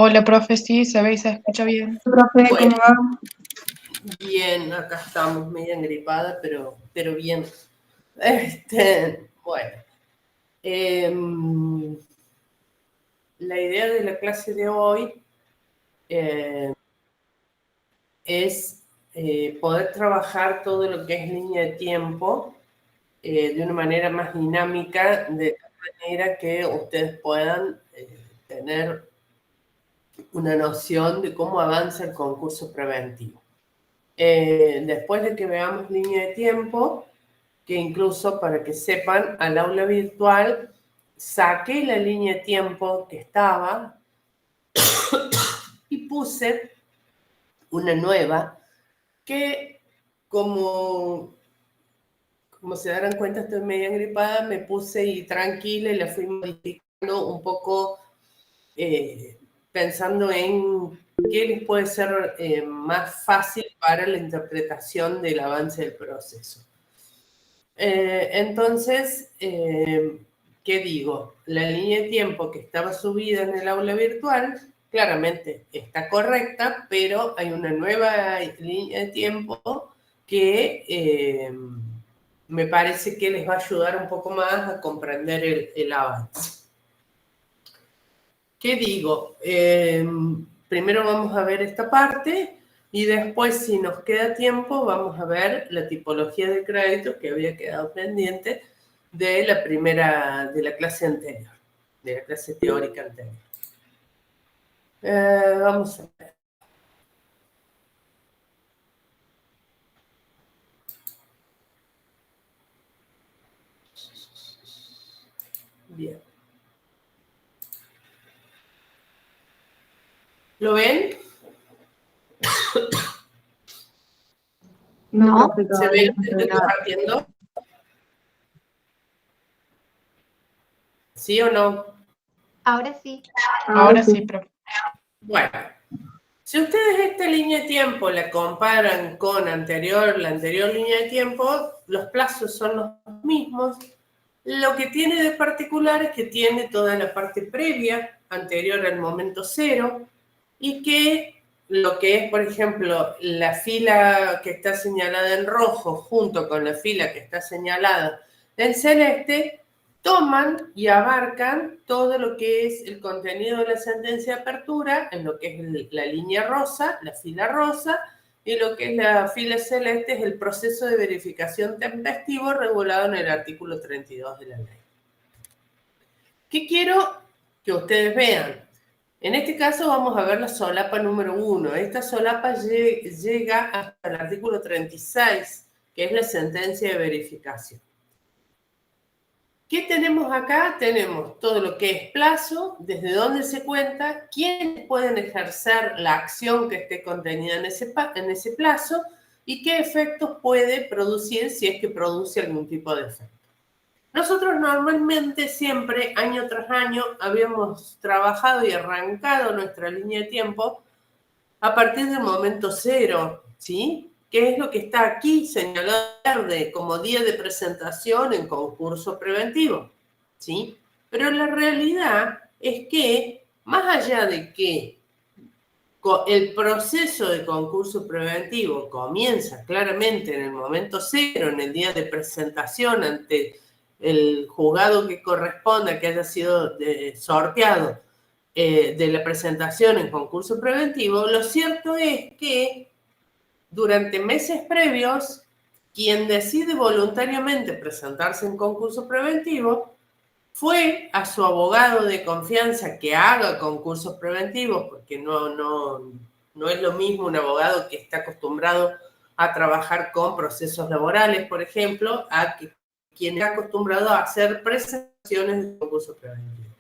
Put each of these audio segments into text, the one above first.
Hola, profe, sí, se ve y se escucha bien. Profe, ¿cómo va? Bien, acá estamos, media engripada, pero bien. Bueno, la idea de la clase de hoy es poder trabajar todo lo que es línea de tiempo de una manera más dinámica, de tal manera que ustedes puedan tener una noción de cómo avanza el concurso preventivo. Después de que veamos línea de tiempo, que incluso para que sepan, al aula virtual saqué la línea de tiempo que estaba y puse una nueva que, como se darán cuenta, estoy media engripada, me puse y tranquila y la fui modificando un poco pensando en qué les puede ser más fácil para la interpretación del avance del proceso. Entonces, ¿qué digo? La línea de tiempo que estaba subida en el aula virtual claramente está correcta, pero hay una nueva línea de tiempo que me parece que les va a ayudar un poco más a comprender el avance. ¿Qué digo? Primero vamos a ver esta parte y después, si nos queda tiempo, vamos a ver la tipología de crédito que había quedado pendiente de la clase anterior, de la clase teórica anterior. Vamos a ver. Bien. ¿Lo ven? No, ¿Se ve lo que estoy compartiendo? ¿Sí o no? Ahora sí. Ahora sí, profe. Bueno, si ustedes esta línea de tiempo la comparan con la anterior línea de tiempo, los plazos son los mismos. Lo que tiene de particular es que tiene toda la parte previa, anterior al momento cero, y que lo que es, por ejemplo, la fila que está señalada en rojo junto con la fila que está señalada en celeste, toman y abarcan todo lo que es el contenido de la sentencia de apertura, en lo que es la línea rosa, la fila rosa, y lo que es la fila celeste es el proceso de verificación tempestivo regulado en el artículo 32 de la ley. ¿Qué quiero que ustedes vean? En este caso vamos a ver la solapa número 1. Esta solapa llega hasta el artículo 36, que es la sentencia de verificación. ¿Qué tenemos acá? Tenemos todo lo que es plazo, desde dónde se cuenta, quiénes pueden ejercer la acción que esté contenida en ese plazo y qué efectos puede producir si es que produce algún tipo de efecto. Nosotros normalmente siempre, año tras año, habíamos trabajado y arrancado nuestra línea de tiempo a partir del momento cero, ¿sí? ¿Qué es lo que está aquí señalado verde como día de presentación en concurso preventivo? ¿Sí? Pero la realidad es que, más allá de que el proceso de concurso preventivo comienza claramente en el momento cero, en el día de presentación ante el juzgado que corresponda, que haya sido sorteado de la presentación en concurso preventivo, lo cierto es que durante meses previos, quien decide voluntariamente presentarse en concurso preventivo fue a su abogado de confianza que haga concursos preventivos, porque no es lo mismo un abogado que está acostumbrado a trabajar con procesos laborales, por ejemplo, a quien está acostumbrado a hacer presentaciones de concurso preventivo.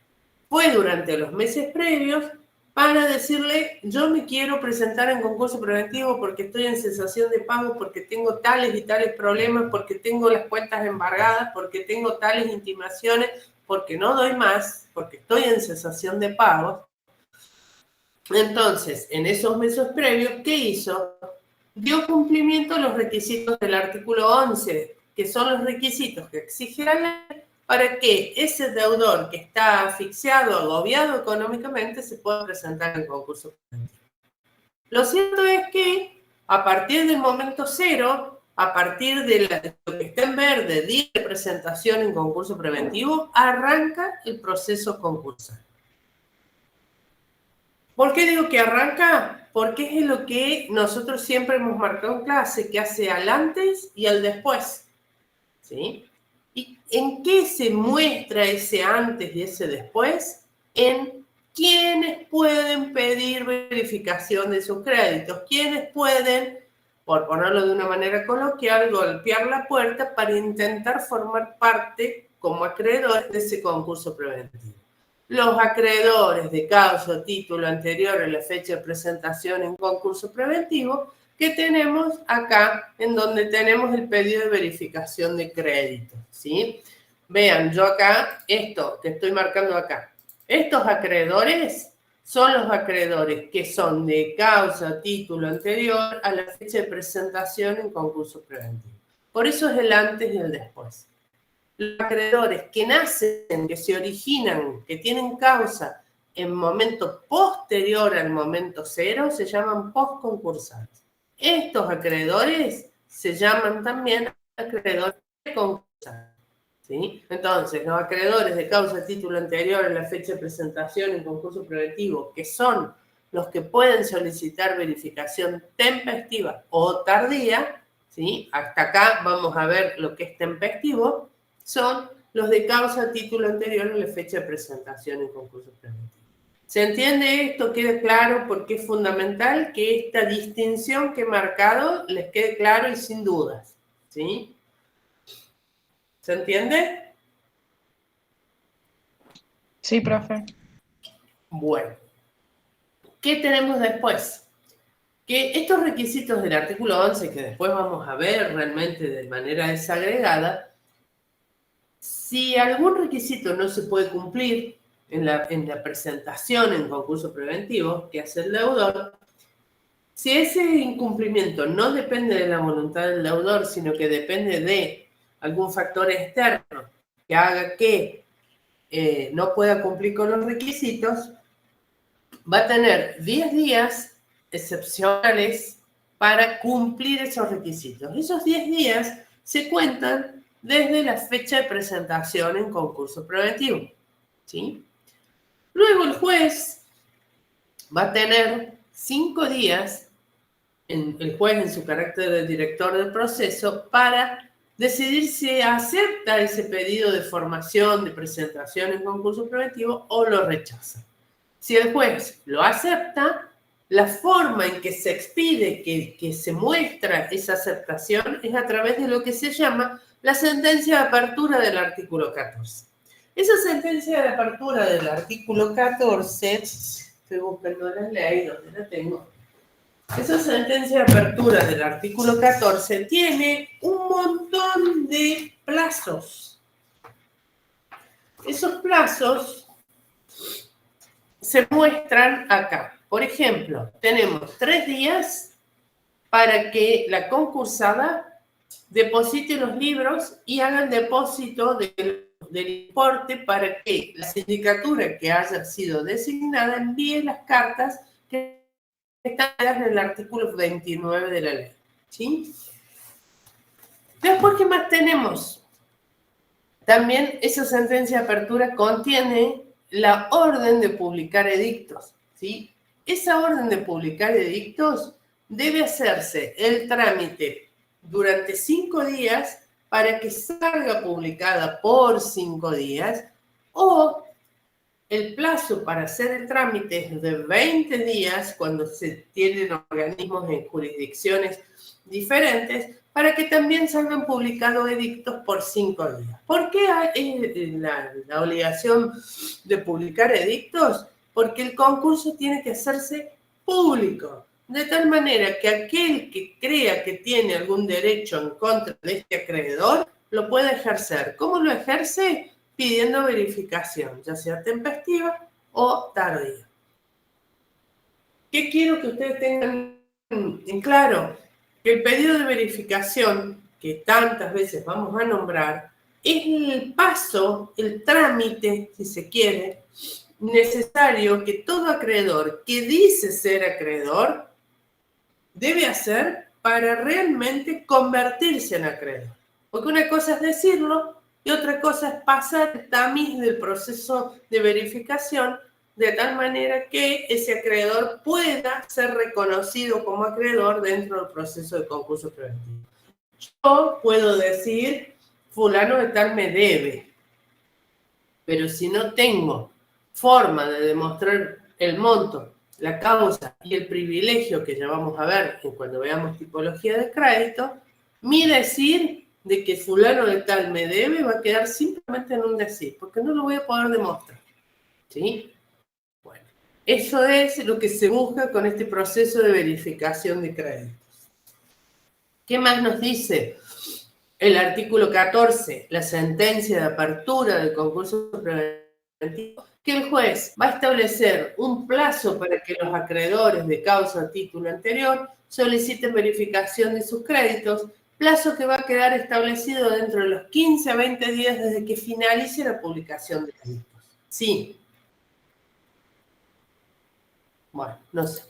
Fue durante los meses previos para decirle, yo me quiero presentar en concurso preventivo porque estoy en cesación de pago, porque tengo tales y tales problemas, porque tengo las cuentas embargadas, porque tengo tales intimaciones, porque no doy más, porque estoy en cesación de pagos. Entonces, en esos meses previos, ¿qué hizo? Dio cumplimiento a los requisitos del artículo 11, que son los requisitos que exige la ley para que ese deudor que está asfixiado, agobiado económicamente, se pueda presentar en concurso preventivo. Lo cierto es que a partir del momento cero, a partir de lo que está en verde, día de presentación en concurso preventivo, arranca el proceso concursal. ¿Por qué digo que arranca? Porque es lo que nosotros siempre hemos marcado en clase, que hace al antes y al después. ¿Sí? ¿Y en qué se muestra ese antes y ese después? En quiénes pueden pedir verificación de sus créditos, quiénes pueden, por ponerlo de una manera coloquial, golpear la puerta para intentar formar parte como acreedores de ese concurso preventivo. Los acreedores de causa o título anterior a la fecha de presentación en concurso preventivo que tenemos acá, en donde tenemos el pedido de verificación de crédito, ¿sí? Vean, yo acá, esto que estoy marcando acá, estos acreedores son los acreedores que son de causa o título anterior a la fecha de presentación en concurso preventivo. Por eso es el antes y el después. Los acreedores que nacen, que se originan, que tienen causa en momento posterior al momento cero, se llaman postconcursantes. Estos acreedores se llaman también acreedores concursantes. ¿Sí? Entonces, los acreedores de causa título anterior a la fecha de presentación en concurso preventivo, que son los que pueden solicitar verificación tempestiva o tardía, ¿sí? Hasta acá vamos a ver lo que es tempestivo, son los de causa título anterior a la fecha de presentación en concurso preventivo. ¿Se entiende esto? ¿Queda claro? Porque es fundamental que esta distinción que he marcado les quede claro y sin dudas. ¿Sí? ¿Se entiende? Sí, profe. Bueno. ¿Qué tenemos después? Que estos requisitos del artículo 11, que después vamos a ver realmente de manera desagregada, si algún requisito no se puede cumplir en la presentación en concurso preventivo que hace el deudor, si ese incumplimiento no depende de la voluntad del deudor, sino que depende de algún factor externo que haga que no pueda cumplir con los requisitos, va a tener 10 días excepcionales para cumplir esos requisitos. Esos 10 días se cuentan desde la fecha de presentación en concurso preventivo. ¿Sí? Luego el juez va a tener 5 días, el juez en su carácter de director del proceso, para decidir si acepta ese pedido de formación de presentación en concurso preventivo o lo rechaza. Si el juez lo acepta, la forma en que se expide, que se muestra esa aceptación, es a través de lo que se llama la sentencia de apertura del artículo 14. Esa sentencia de apertura del artículo 14, estoy buscando la ley, ¿dónde la tengo? Esa sentencia de apertura del artículo 14 tiene un montón de plazos. Esos plazos se muestran acá. Por ejemplo, tenemos 3 días para que la concursada deposite los libros y haga el depósito del importe para que la sindicatura que haya sido designada envíe las cartas que están en el artículo 29 de la ley. ¿Sí? Después, ¿qué más tenemos? También esa sentencia de apertura contiene la orden de publicar edictos, ¿sí? Esa orden de publicar edictos debe hacerse el trámite durante 5 días para que salga publicada por 5 días, o el plazo para hacer el trámite es de 20 días cuando se tienen organismos en jurisdicciones diferentes, para que también salgan publicados edictos por 5 días. ¿Por qué hay la obligación de publicar edictos? Porque el concurso tiene que hacerse público, de tal manera que aquel que crea que tiene algún derecho en contra de este acreedor lo pueda ejercer. ¿Cómo lo ejerce? Pidiendo verificación, ya sea tempestiva o tardía. ¿Qué quiero que ustedes tengan en claro? Que el pedido de verificación, que tantas veces vamos a nombrar, es el paso, el trámite, si se quiere, necesario que todo acreedor que dice ser acreedor debe hacer para realmente convertirse en acreedor. Porque una cosa es decirlo y otra cosa es pasar el tamiz del proceso de verificación de tal manera que ese acreedor pueda ser reconocido como acreedor dentro del proceso de concurso preventivo. Yo puedo decir, fulano de tal me debe, pero si no tengo forma de demostrar el monto, la causa y el privilegio que ya vamos a ver cuando veamos tipología de crédito, mi decir de que fulano de tal me debe va a quedar simplemente en un decir, porque no lo voy a poder demostrar. ¿Sí? Bueno, eso es lo que se busca con este proceso de verificación de créditos. ¿Qué más nos dice el artículo 14, la sentencia de apertura del concurso preventivo? Que el juez va a establecer un plazo para que los acreedores de causa o título anterior soliciten verificación de sus créditos, plazo que va a quedar establecido dentro de los 15 a 20 días desde que finalice la publicación de créditos. Sí. Bueno, no sé.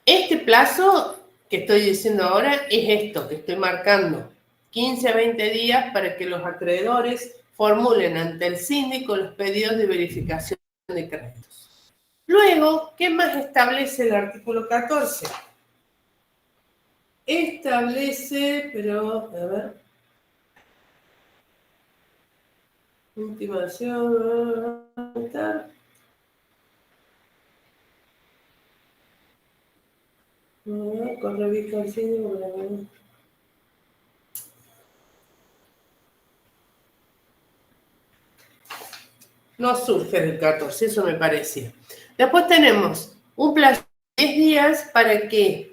Este plazo que estoy diciendo ahora es esto que estoy marcando. 15 a 20 días para que los acreedores formulen ante el síndico los pedidos de verificación de créditos. Luego, ¿qué más establece el artículo 14? Establece, pero, a ver, intimación, con revista al síndico, no surge del 14, eso me parecía. Después tenemos un plazo de 10 días para que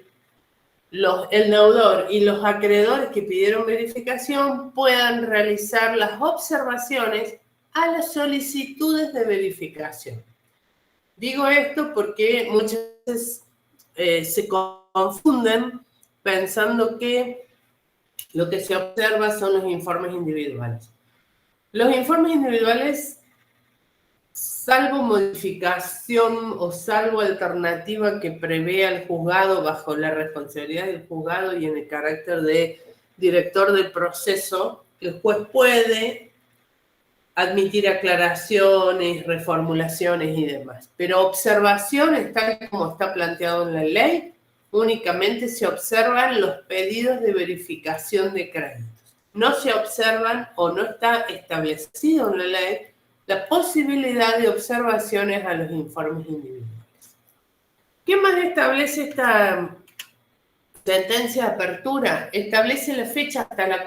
el deudor y los acreedores que pidieron verificación puedan realizar las observaciones a las solicitudes de verificación. Digo esto porque muchas veces se confunden pensando que lo que se observa son los informes individuales. Los informes individuales, salvo modificación o salvo alternativa que prevea el juzgado bajo la responsabilidad del juzgado y en el carácter de director del proceso, el juez puede admitir aclaraciones, reformulaciones y demás. Pero observaciones, tal como está planteado en la ley, únicamente se observan los pedidos de verificación de créditos. No se observan o no está establecido en la ley la posibilidad de observaciones a los informes individuales. ¿Qué más establece esta sentencia de apertura? Establece la fecha hasta la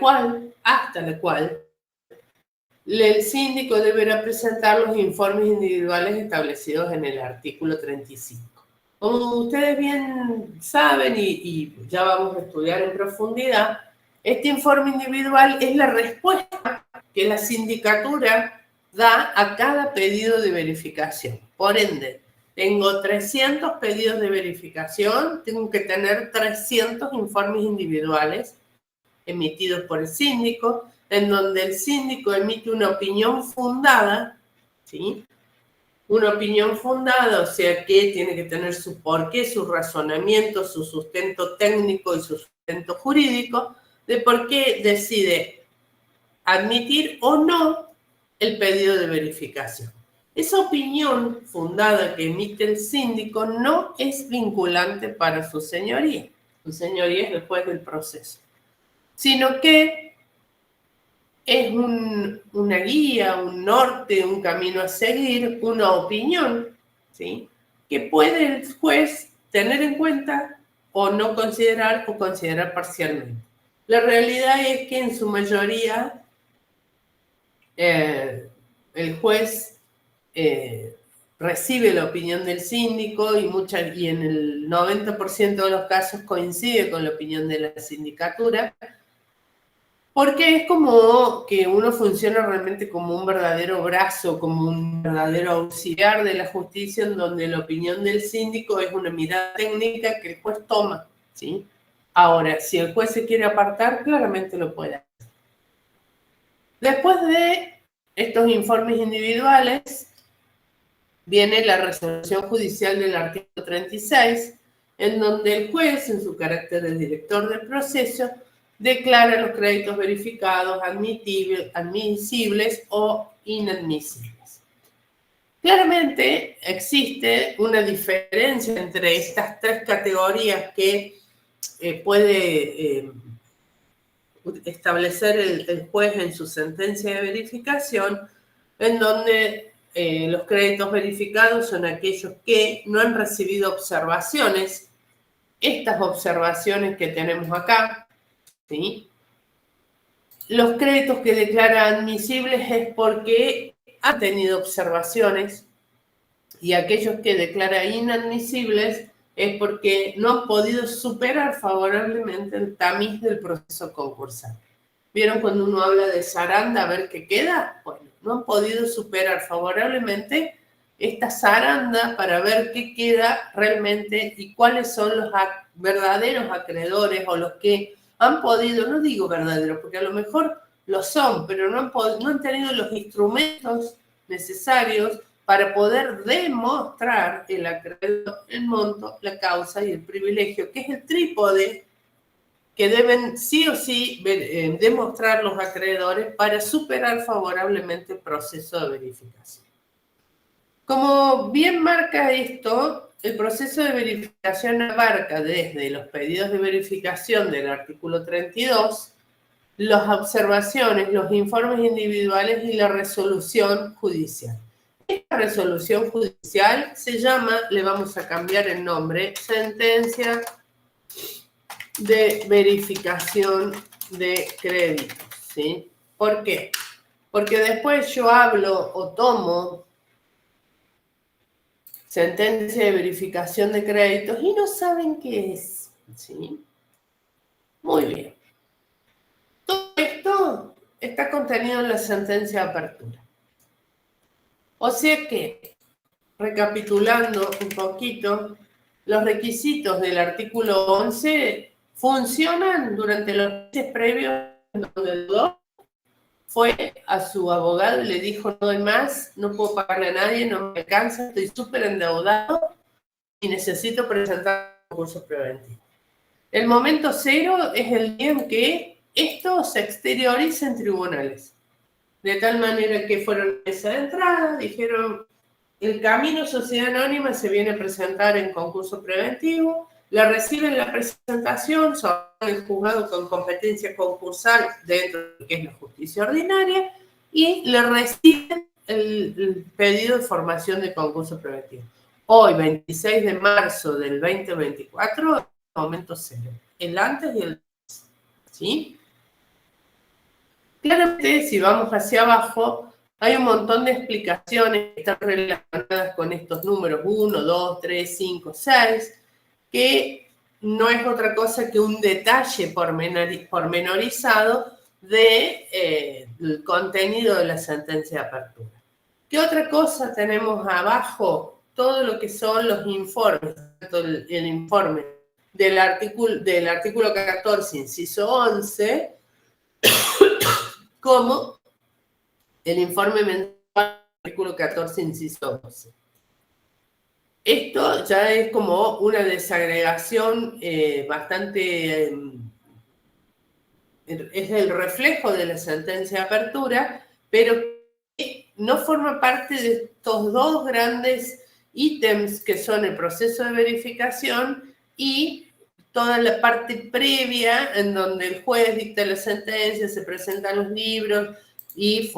cual el síndico deberá presentar los informes individuales establecidos en el artículo 35. Como ustedes bien saben y ya vamos a estudiar en profundidad, este informe individual es la respuesta que la sindicatura da a cada pedido de verificación. Por ende, tengo 300 pedidos de verificación, tengo que tener 300 informes individuales emitidos por el síndico, en donde el síndico emite una opinión fundada, ¿sí? Una opinión fundada, o sea que tiene que tener su porqué, su razonamiento, su sustento técnico y su sustento jurídico, de por qué decide admitir o no el pedido de verificación. Esa opinión fundada que emite el síndico no es vinculante para su señoría. Su señoría es el juez del proceso. Sino que es una guía, un norte, un camino a seguir, una opinión, ¿sí? Que puede el juez tener en cuenta o no considerar o considerar parcialmente. La realidad es que en su mayoría el juez recibe la opinión del síndico y en el 90% de los casos coincide con la opinión de la sindicatura, porque es como que uno funciona realmente como un verdadero brazo, como un verdadero auxiliar de la justicia, en donde la opinión del síndico es una mirada técnica que el juez toma, ¿sí? Ahora, si el juez se quiere apartar, claramente lo puede hacer. Después de estos informes individuales, viene la resolución judicial del artículo 36, en donde el juez, en su carácter de director del proceso, declara los créditos verificados admisibles o inadmisibles. Claramente existe una diferencia entre estas tres categorías que puede establecer el juez en su sentencia de verificación, en donde los créditos verificados son aquellos que no han recibido observaciones. Estas observaciones que tenemos acá, ¿sí? Los créditos que declara admisibles es porque han tenido observaciones, y aquellos que declara inadmisibles es porque no han podido superar favorablemente el tamiz del proceso concursal. ¿Vieron cuando uno habla de zaranda a ver qué queda? Bueno, no han podido superar favorablemente esta zaranda para ver qué queda realmente y cuáles son los verdaderos acreedores o los que han podido, no digo verdaderos, porque a lo mejor lo son, pero no han tenido los instrumentos necesarios para poder demostrar el acreedor, el monto, la causa y el privilegio, que es el trípode que deben sí o sí demostrar los acreedores para superar favorablemente el proceso de verificación. Como bien marca esto, el proceso de verificación abarca desde los pedidos de verificación del artículo 32, las observaciones, los informes individuales y la resolución judicial. Esta resolución judicial se llama, le vamos a cambiar el nombre, sentencia de verificación de créditos, ¿sí? ¿Por qué? Porque después yo hablo o tomo sentencia de verificación de créditos y no saben qué es, ¿sí? Muy bien. Todo esto está contenido en la sentencia de apertura. O sea que, recapitulando un poquito, los requisitos del artículo 11 funcionan durante los meses previos donde el deudor fue a su abogado y le dijo: no doy más, no puedo pagarle a nadie, no me alcanza, estoy súper endeudado y necesito presentar concursos preventivos. El momento cero es el día en que esto se exterioriza en tribunales. De tal manera que fueron a esa entrada, dijeron: el Camino Sociedad Anónima se viene a presentar en concurso preventivo, la reciben la presentación, son el juzgado con competencia concursal dentro de lo que es la justicia ordinaria, y le reciben el pedido de formación de concurso preventivo. Hoy, 26 de marzo del 2024, momento cero, el antes y el después, ¿sí? Claramente, si vamos hacia abajo, hay un montón de explicaciones que están relacionadas con estos números 1, 2, 3, 5, 6, que no es otra cosa que un detalle pormenorizado del contenido de la sentencia de apertura. ¿Qué otra cosa tenemos abajo? Todo lo que son los informes, tanto el informe del artículo 14, inciso 11, como el informe mensual del artículo 14, inciso 12. Esto ya es como una desagregación bastante... es el reflejo de la sentencia de apertura, pero que no forma parte de estos dos grandes ítems que son el proceso de verificación y toda la parte previa en donde el juez dicta la sentencia, se presentan los libros y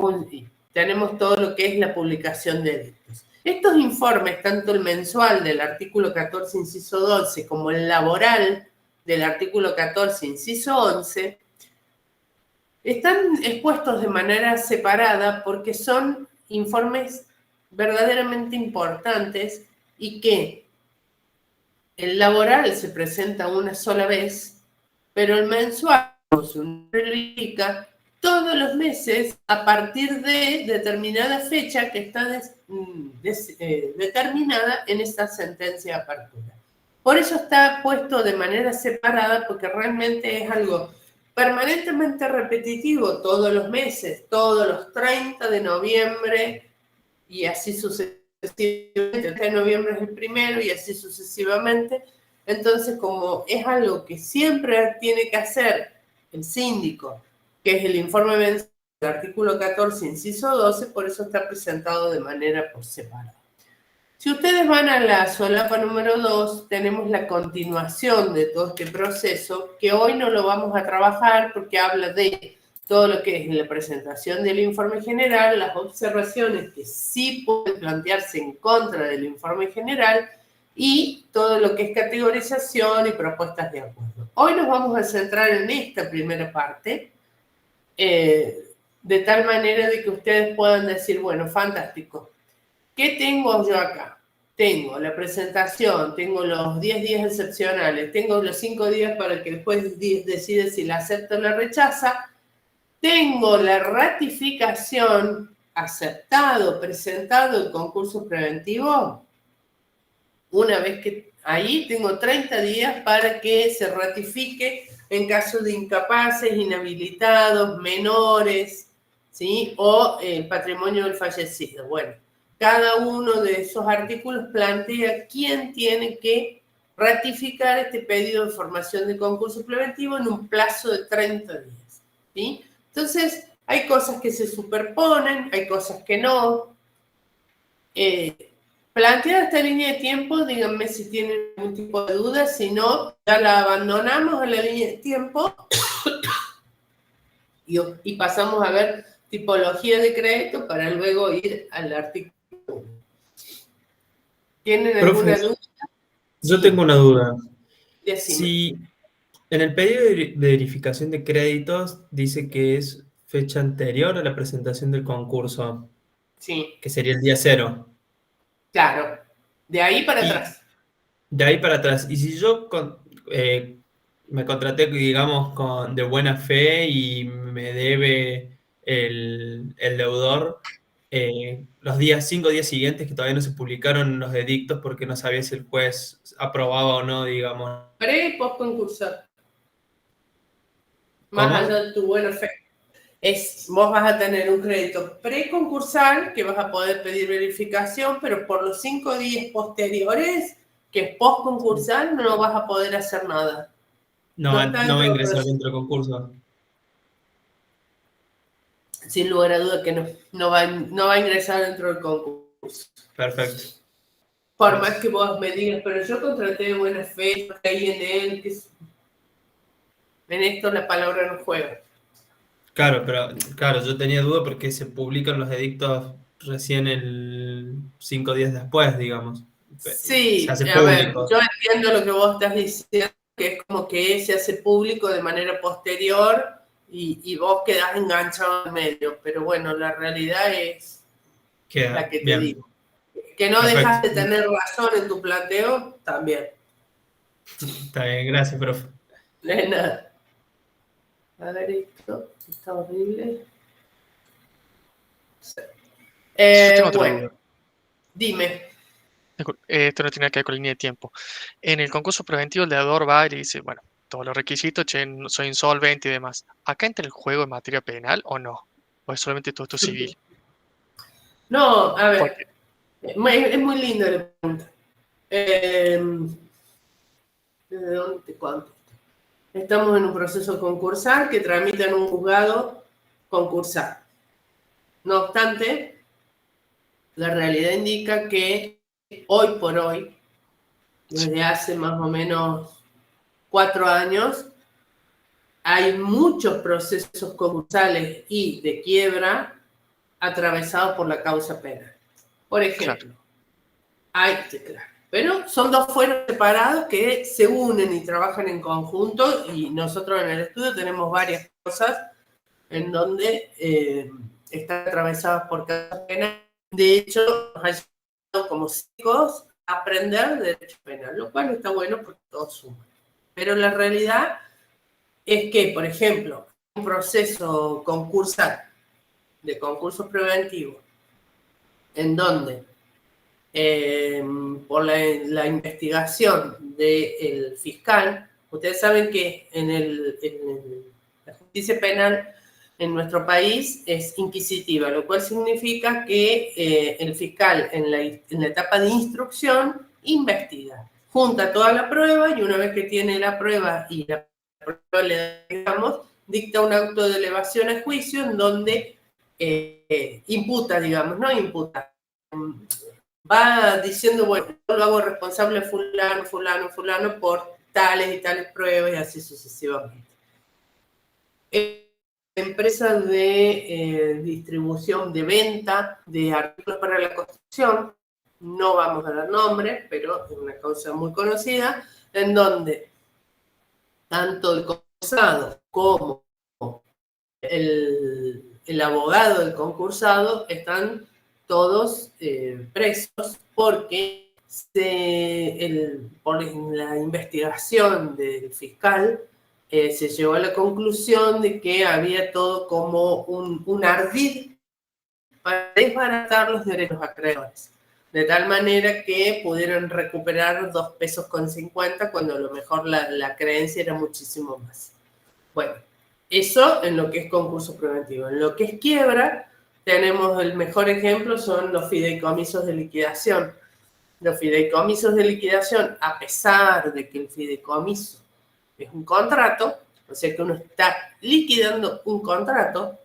tenemos todo lo que es la publicación de edictos. Estos informes, tanto el mensual del artículo 14, inciso 12, como el laboral del artículo 14, inciso 11, están expuestos de manera separada porque son informes verdaderamente importantes y que el laboral se presenta una sola vez, pero el mensual, como su nombre lo indica, todos los meses a partir de determinada fecha que está determinada en esta sentencia de apertura. Por eso está puesto de manera separada, porque realmente es algo permanentemente repetitivo todos los meses, todos los 30 de noviembre y así sucesivamente. El 30 de noviembre es el primero y así sucesivamente. Entonces, como es algo que siempre tiene que hacer el síndico, que es el informe mensual del artículo 14, inciso 12, por eso está presentado de manera por separado. Si ustedes van a la solapa número 2, tenemos la continuación de todo este proceso, que hoy no lo vamos a trabajar porque habla de todo lo que es la presentación del informe general, las observaciones que sí pueden plantearse en contra del informe general y todo lo que es categorización y propuestas de acuerdo. Hoy nos vamos a centrar en esta primera parte, de tal manera de que ustedes puedan decir, bueno, fantástico. ¿Qué tengo yo acá? Tengo la presentación, tengo los 10 días excepcionales, tengo los 5 días para que el juez decide si la acepta o la rechaza, tengo la ratificación, aceptado, presentado el concurso preventivo. Una vez que ahí tengo 30 días para que se ratifique en caso de incapaces, inhabilitados, menores, ¿sí? O el patrimonio del fallecido. Bueno, cada uno de esos artículos plantea quién tiene que ratificar este pedido de formación de concurso preventivo en un plazo de 30 días, ¿sí? Entonces, hay cosas que se superponen, hay cosas que no. Planteada esta línea de tiempo, díganme si tienen algún tipo de duda, si no, ya la abandonamos a la línea de tiempo y pasamos a ver tipología de crédito para luego ir al artículo 1. ¿Tienen alguna Profe, duda? yo tengo una duda. Decime. Si en el pedido de verificación de créditos dice que es fecha anterior a la presentación del concurso, Sí, que sería el día 0, claro. De ahí para y atrás. de ahí para atrás, y si yo me contraté, digamos, de buena fe y me debe el deudor los 5 días siguientes que todavía no se publicaron los edictos porque no sabía si el juez aprobaba o no, digamos. Pre y post concursal. Más allá ¿Cómo? de tu buena fe. Vos vas a tener un crédito preconcursal que vas a poder pedir verificación, pero por los 5 días posteriores, que es postconcursal, no vas a poder hacer nada. No, No está no va dentro a del ingresar proceso. dentro del concurso. Sin lugar a duda que no va a ingresar dentro del concurso. Perfecto. Por más que vos me digas, pero yo contraté de buena fe, creí en él, en esto la palabra no juega. Claro, pero claro, yo tenía duda porque se publican los edictos recién 5 días después, digamos. Se Sí, hace a ver, público. yo entiendo lo que vos estás diciendo, que es como que se hace público de manera posterior y vos quedás enganchado en medio, pero bueno, la realidad es la Queda que te bien. digo. Que no dejas de Perfecto. tener razón en tu planteo, también. Está bien, gracias, profe. No es nada. A ver, esto está horrible. Sí. Yo tengo otra Bueno, duda. dime. Esto no tiene que ver con línea de tiempo. En el concurso preventivo, el deudor va y le dice, bueno, todos los requisitos, che, soy insolvente y demás. ¿Acá entra el juego en materia penal o no? ¿O es solamente todo esto civil? No, a ver, Porque, es muy linda la pregunta. ¿Desde dónde te contesto? Estamos en un proceso concursal que tramita en un juzgado concursal. No obstante, la realidad indica que hoy por hoy, desde hace más o menos 4 años, hay muchos procesos concursales y de quiebra atravesados por la causa penal. Por ejemplo, pero son dos fueros separados que se unen y trabajan en conjunto y nosotros en el estudio tenemos varias cosas en donde están atravesadas por causas penales. De hecho, nos ha ayudado como psicólogos a aprender derecho penal, lo cual está bueno porque todos suman. Pero la realidad es que, por ejemplo, un proceso concursal de concursos preventivos en donde por la investigación del fiscal, ustedes saben que en la justicia penal en nuestro país es inquisitiva, lo cual significa que el fiscal en la etapa de instrucción investiga, junta toda la prueba y una vez que tiene la prueba y la prueba le da, digamos, dicta un auto de elevación a juicio en donde imputa, digamos, no imputa, va diciendo, bueno, yo lo hago responsable fulano, fulano, fulano por tales y tales pruebas y así sucesivamente. Empresas de distribución, de venta de artículos para la construcción, no vamos a dar nombre, pero es una causa muy conocida, en donde tanto el concursado como el abogado del concursado están todos presos porque por la investigación del fiscal se llegó a la conclusión de que había todo como un ardid para desbaratar los derechos acreedores, de tal manera que pudieran recuperar 2,50 pesos cuando a lo mejor la creencia era muchísimo más. Bueno, eso en lo que es concurso preventivo. En lo que es quiebra, tenemos el mejor ejemplo, son los fideicomisos de liquidación. Los fideicomisos de liquidación, a pesar de que el fideicomiso es un contrato, o sea que uno está liquidando un contrato,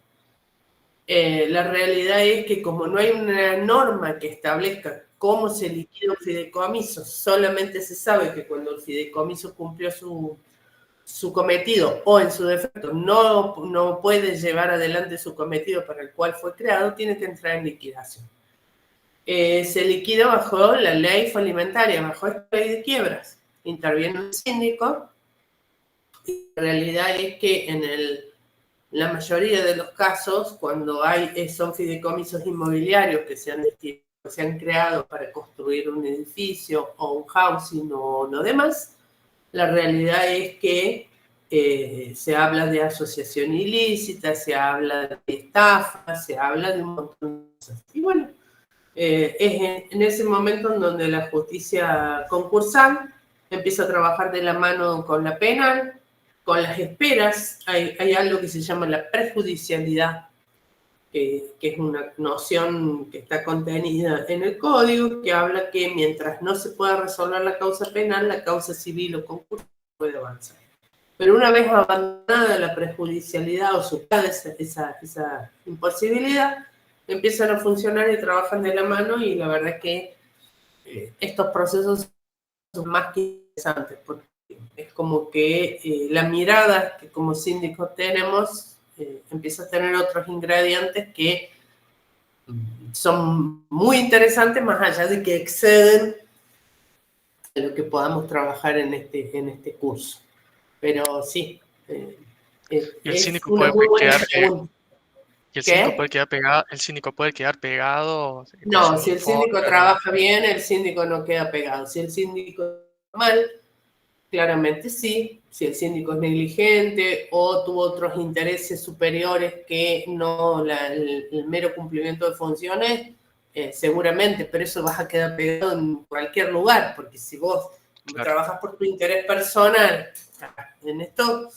la realidad es que como no hay una norma que establezca cómo se liquida un fideicomiso, solamente se sabe que cuando el fideicomiso cumplió su cometido o en su defecto no puede llevar adelante su cometido para el cual fue creado, tiene que entrar en liquidación. Se liquida bajo la ley alimentaria, bajo esta ley de quiebras. Interviene el síndico. Y la realidad es que en la mayoría de los casos, cuando son fideicomisos inmobiliarios que se han creado para construir un edificio o un housing o lo demás, la realidad es que se habla de asociación ilícita, se habla de estafa, se habla de un montón de cosas. Y bueno, es en ese momento en donde la justicia concursal empieza a trabajar de la mano con la penal, con las esperas. Hay algo que se llama la prejudicialidad, que es una noción que está contenida en el código, que habla que mientras no se pueda resolver la causa penal, la causa civil o concurso puede avanzar. Pero una vez abandonada la prejudicialidad o superada esa imposibilidad, empiezan a funcionar y trabajan de la mano, y la verdad es que estos procesos son más que interesantes, porque es como que la mirada que como síndicos tenemos empieza a tener otros ingredientes que son muy interesantes, más allá de que exceden de lo que podamos trabajar en este curso. Pero sí, Y el síndico una puede muy buena quedar, pregunta. y el ¿Qué? síndico puede quedar pegado, el síndico puede quedar pegado con No, su si el síndico informe. trabaja bien, el síndico no queda pegado. Si el síndico mal, claramente sí. Si el síndico es negligente o tuvo otros intereses superiores que no el mero cumplimiento de funciones, seguramente, pero eso vas a quedar pegado en cualquier lugar, porque si vos trabajas por tu interés personal, en esto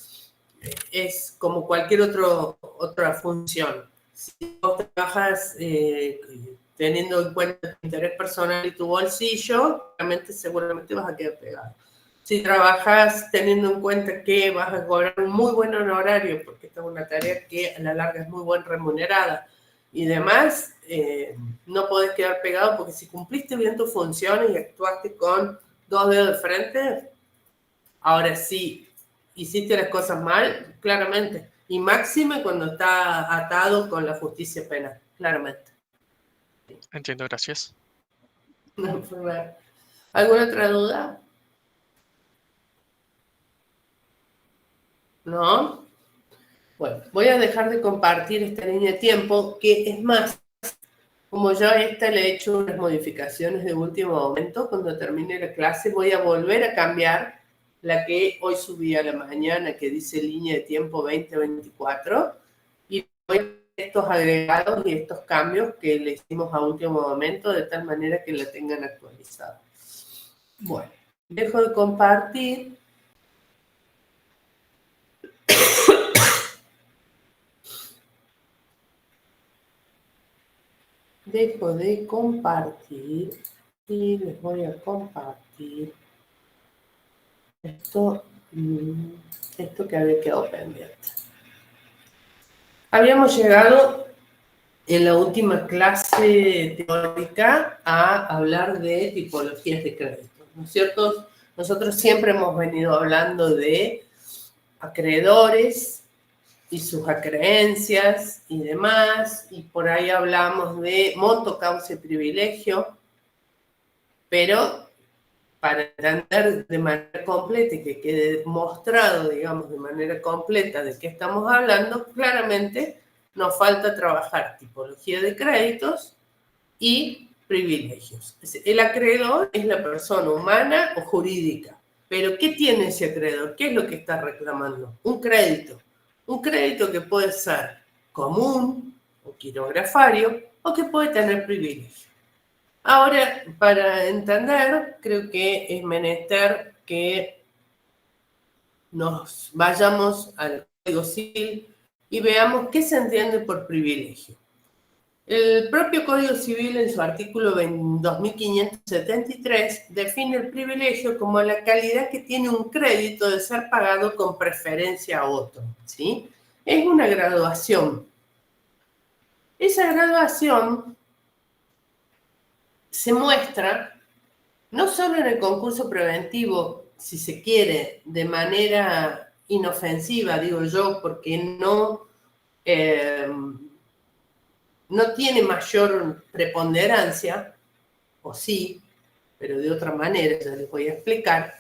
es como cualquier otra función. Si vos trabajas teniendo en cuenta tu interés personal y tu bolsillo, seguramente vas a quedar pegado. Si trabajas teniendo en cuenta que vas a cobrar un muy buen honorario, porque esta es una tarea que a la larga es muy bien remunerada y demás, no podés quedar pegado, porque si cumpliste bien tus funciones y actuaste con 2 dedos de frente, ahora sí, hiciste las cosas mal, claramente. Y máxime cuando está atado con la justicia penal, claramente. Entiendo, gracias. ¿Alguna otra duda? ¿No? Bueno, voy a dejar de compartir esta línea de tiempo, que es más, como yo a esta le he hecho unas modificaciones de último momento, cuando termine la clase voy a volver a cambiar la que hoy subí a la mañana, que dice línea de tiempo 2024, y voy a hacer estos agregados y estos cambios que le hicimos a último momento, de tal manera que la tengan actualizada. Bueno, dejo de compartir. dejo de compartir y les voy a compartir esto que había quedado pendiente. Habíamos llegado en la última clase teórica a hablar de tipologías de crédito, ¿no es cierto? Nosotros siempre hemos venido hablando de acreedores y sus acreencias y demás, y por ahí hablamos de monto, causa y privilegio, pero para entender de manera completa y que quede demostrado, digamos, de manera completa de qué estamos hablando, claramente nos falta trabajar tipología de créditos y privilegios. El acreedor es la persona humana o jurídica, pero ¿qué tiene ese acreedor? ¿Qué es lo que está reclamando? Un crédito. Un crédito que puede ser común o quirografario o que puede tener privilegio. Ahora, para entender, creo que es menester que nos vayamos al Código Civil y veamos qué se entiende por privilegio. El propio Código Civil, en su artículo 2573, define el privilegio como la calidad que tiene un crédito de ser pagado con preferencia a otro, ¿sí? Es una graduación. Esa graduación se muestra no solo en el concurso preventivo, si se quiere, de manera inofensiva, digo yo, porque no tiene mayor preponderancia, o sí, pero de otra manera, ya les voy a explicar.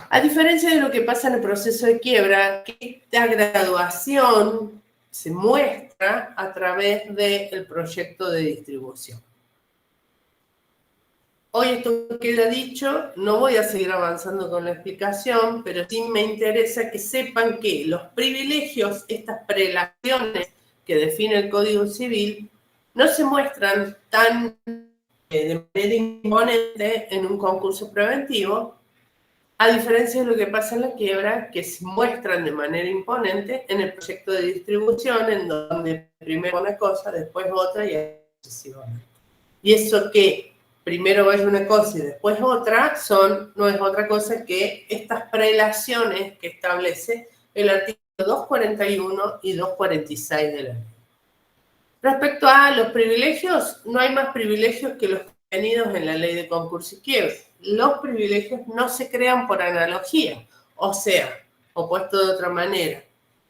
A diferencia de lo que pasa en el proceso de quiebra, que esta graduación se muestra a través del proyecto de distribución. Hoy esto queda dicho, no voy a seguir avanzando con la explicación, pero sí me interesa que sepan que los privilegios, estas prelaciones que define el Código Civil, no se muestran tan de manera imponente en un concurso preventivo, a diferencia de lo que pasa en la quiebra, que se muestran de manera imponente en el proyecto de distribución, en donde primero una cosa, después otra y así sucesivamente. Y eso que primero vaya una cosa y después otra, no es otra cosa que estas prelaciones que establece el artículo 241 y 246 de la ley. Respecto a los privilegios, no hay más privilegios que los contenidos en la ley de concurso y quiebra. Los privilegios no se crean por analogía, o sea, o puesto de otra manera.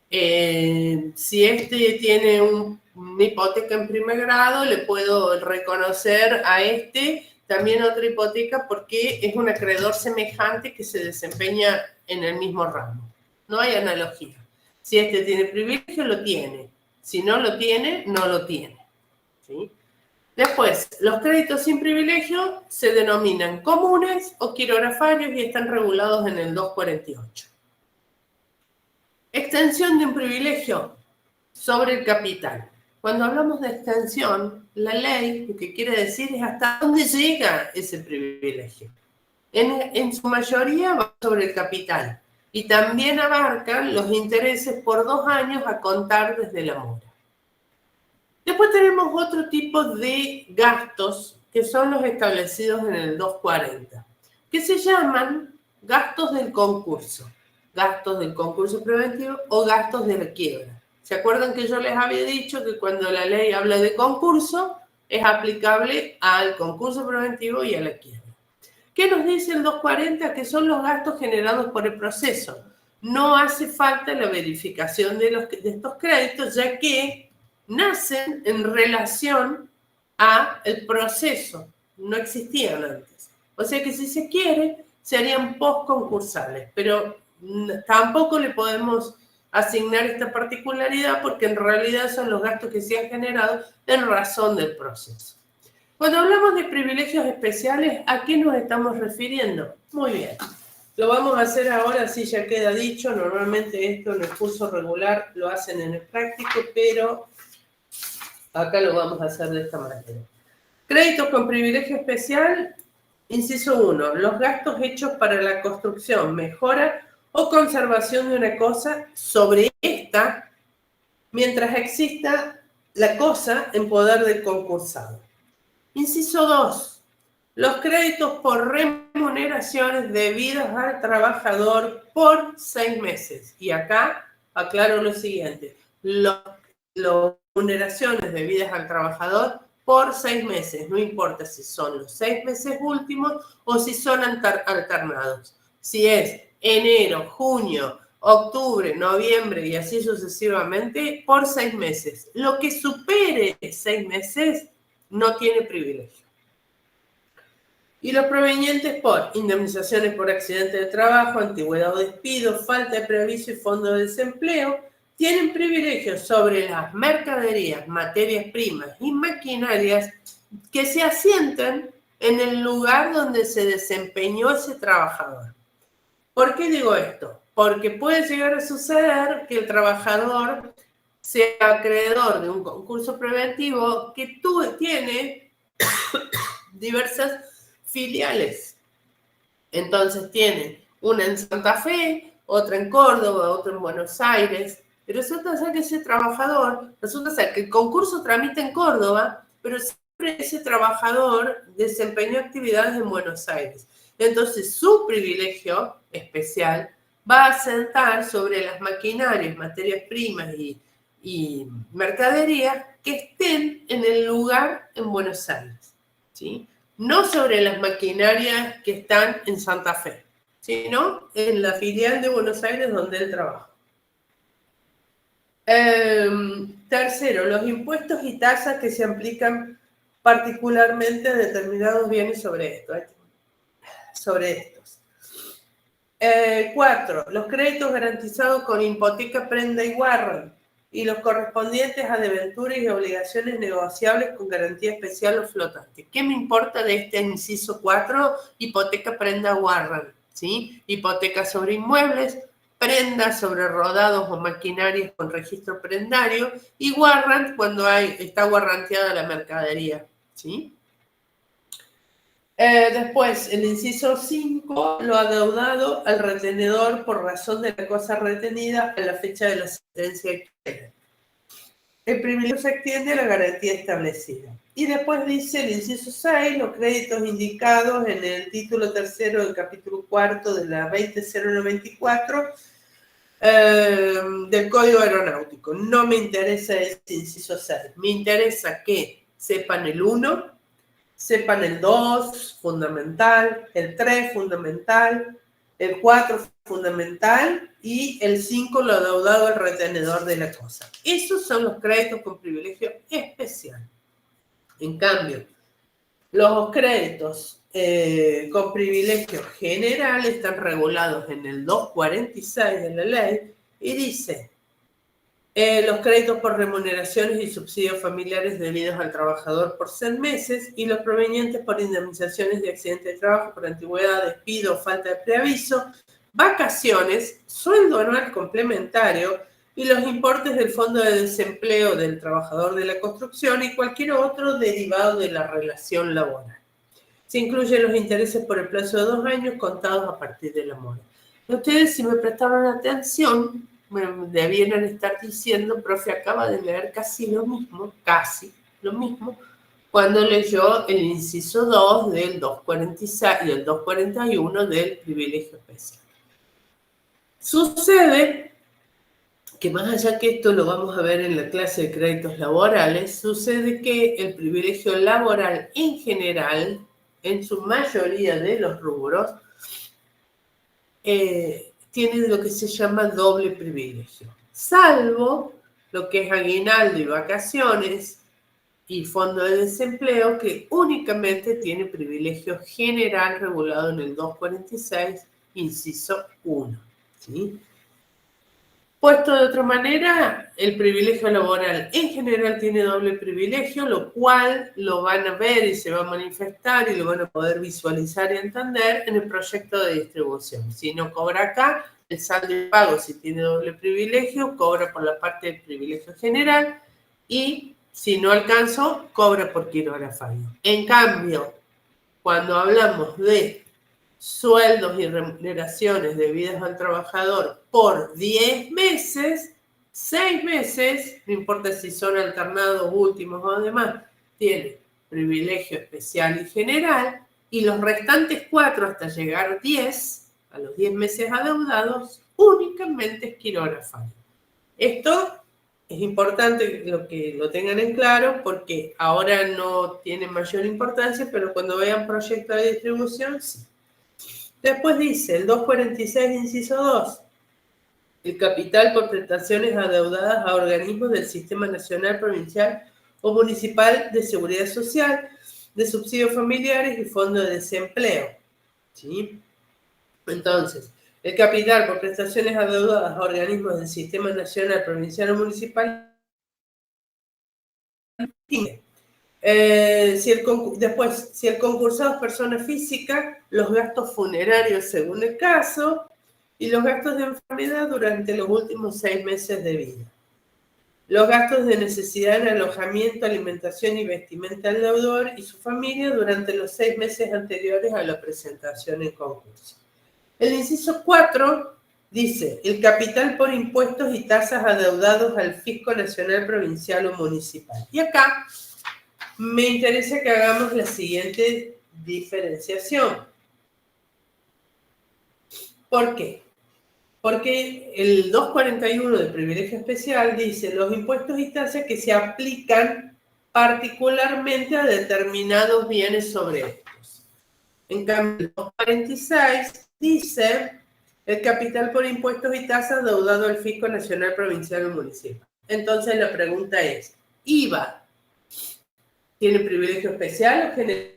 Si este tiene una hipoteca en primer grado, le puedo reconocer a este también otra hipoteca porque es un acreedor semejante que se desempeña en el mismo ramo. No hay analogía. Si este tiene privilegio, lo tiene. Si no lo tiene, no lo tiene. ¿Sí? Después, los créditos sin privilegio se denominan comunes o quirografarios y están regulados en el 248. Extensión de un privilegio sobre el capital. Cuando hablamos de extensión, la ley lo que quiere decir es hasta dónde llega ese privilegio. En su mayoría va sobre el capital y también abarcan los intereses por 2 años a contar desde la mora. Después tenemos otro tipo de gastos que son los establecidos en el 240, que se llaman gastos del concurso preventivo o gastos de la quiebra. ¿Se acuerdan que yo les había dicho que cuando la ley habla de concurso es aplicable al concurso preventivo y a la quiebra? ¿Qué nos dice el 240? Que son los gastos generados por el proceso. No hace falta la verificación de estos créditos, ya que nacen en relación al proceso, no existían antes. O sea que si se quiere, serían post-concursales, pero tampoco le podemos asignar esta particularidad porque en realidad son los gastos que se han generado en razón del proceso. Cuando hablamos de privilegios especiales, ¿a qué nos estamos refiriendo? Muy bien. Lo vamos a hacer ahora, sí ya queda dicho. Normalmente esto en el curso regular lo hacen en el práctico, pero acá lo vamos a hacer de esta manera. Créditos con privilegio especial, inciso 1. Los gastos hechos para la construcción, mejora o conservación de una cosa sobre esta mientras exista la cosa en poder del concursado. Inciso 2. Los créditos por remuneraciones debidas al trabajador por 6 meses. Y acá aclaro lo siguiente. Las remuneraciones debidas al trabajador por 6 meses. No importa si son los 6 meses últimos o si son alternados. Si es enero, junio, octubre, noviembre y así sucesivamente, por 6 meses. Lo que supere 6 meses no tiene privilegio. Y los provenientes por indemnizaciones por accidente de trabajo, antigüedad o despido, falta de preaviso y fondo de desempleo, tienen privilegios sobre las mercaderías, materias primas y maquinarias que se asientan en el lugar donde se desempeñó ese trabajador. ¿Por qué digo esto? Porque puede llegar a suceder que el trabajador sea acreedor de un concurso preventivo que tiene diversas filiales. Entonces tiene una en Santa Fe, otra en Córdoba, otra en Buenos Aires. Y resulta ser que ese trabajador, que el concurso tramita en Córdoba, pero siempre ese trabajador desempeñó actividades en Buenos Aires. Entonces su privilegio especial va a asentar sobre las maquinarias, materias primas y mercaderías que estén en el lugar en Buenos Aires, ¿sí? No sobre las maquinarias que están en Santa Fe, sino en la filial de Buenos Aires donde él trabaja. Tercero, los impuestos y tasas que se aplican particularmente a determinados bienes sobre estos. 4. Los créditos garantizados con hipoteca, prenda y warrant y los correspondientes a debenturas y obligaciones negociables con garantía especial o flotante. ¿Qué me importa de este inciso 4? Hipoteca, prenda, warrant, ¿sí? Hipoteca sobre inmuebles, prendas sobre rodados o maquinarias con registro prendario y warrant cuando está warranteada la mercadería, ¿sí? Después, el inciso 5, lo adeudado al retenedor por razón de la cosa retenida a la fecha de la sentencia. El privilegio se extiende a la garantía establecida. Y después dice el inciso 6, los créditos indicados en el título tercero del capítulo cuarto de la 20094 del Código Aeronáutico. No me interesa ese inciso 6. Me interesa que sepan el 1, sepan el 2, fundamental, el 3, fundamental, el 4, fundamental, y el 5, lo adeudado al retenedor de la cosa. Esos son los créditos con privilegio especial. En cambio, los créditos con privilegio general están regulados en el 246 de la ley y dice: los créditos por remuneraciones y subsidios familiares debidos al trabajador por 6 meses y los provenientes por indemnizaciones de accidente de trabajo, por antigüedad, despido, falta de preaviso, vacaciones, sueldo anual complementario y los importes del fondo de desempleo del trabajador de la construcción y cualquier otro derivado de la relación laboral. Se incluyen los intereses por el plazo de 2 años contados a partir de la mora. Ustedes, si me prestaron atención, me debieran estar diciendo: profe, acaba de leer casi lo mismo, cuando leyó el inciso 2 del 246 y el 241 del privilegio especial. Sucede que más allá que esto lo vamos a ver en la clase de créditos laborales, sucede que el privilegio laboral en general, en su mayoría de los rubros, tiene lo que se llama doble privilegio, salvo lo que es aguinaldo y vacaciones y fondo de desempleo, que únicamente tiene privilegio general regulado en el 246, inciso 1. ¿Sí? Puesto de otra manera, el privilegio laboral en general tiene doble privilegio, lo cual lo van a ver y se va a manifestar y lo van a poder visualizar y entender en el proyecto de distribución. Si no cobra acá, el saldo de pago, si tiene doble privilegio, cobra por la parte del privilegio general y si no alcanzó, cobra por quirógrafo. En cambio, cuando hablamos de sueldos y remuneraciones debidas al trabajador por 10 meses, 6 meses, no importa si son alternados, últimos o demás, tiene privilegio especial y general, y los restantes 4 hasta llegar a 10, a los 10 meses adeudados, únicamente es quirografario. Esto es importante que lo tengan en claro porque ahora no tiene mayor importancia, pero cuando vean proyecto de distribución, sí. Después dice el 246, inciso 2, el capital por prestaciones adeudadas a organismos del Sistema Nacional, Provincial o Municipal de Seguridad Social, de subsidios familiares y fondo de desempleo. ¿Sí? Entonces, el capital por prestaciones adeudadas a organismos del Sistema Nacional, Provincial o Municipal. Después, si el concursado es persona física, los gastos funerarios según el caso y los gastos de enfermedad durante los últimos 6 meses de vida. Los gastos de necesidad en alojamiento, alimentación y vestimenta del deudor y su familia durante los 6 meses anteriores a la presentación en concurso. El inciso 4 dice, el capital por impuestos y tasas adeudados al Fisco Nacional, Provincial o Municipal. Y acá me interesa que hagamos la siguiente diferenciación. ¿Por qué? Porque el 241 del privilegio especial dice los impuestos y tasas que se aplican particularmente a determinados bienes sobre estos. En cambio, el 246 dice el capital por impuestos y tasas deudado al Fisco Nacional, Provincial o Municipal. Entonces la pregunta es, ¿IVA tiene privilegio especial o general?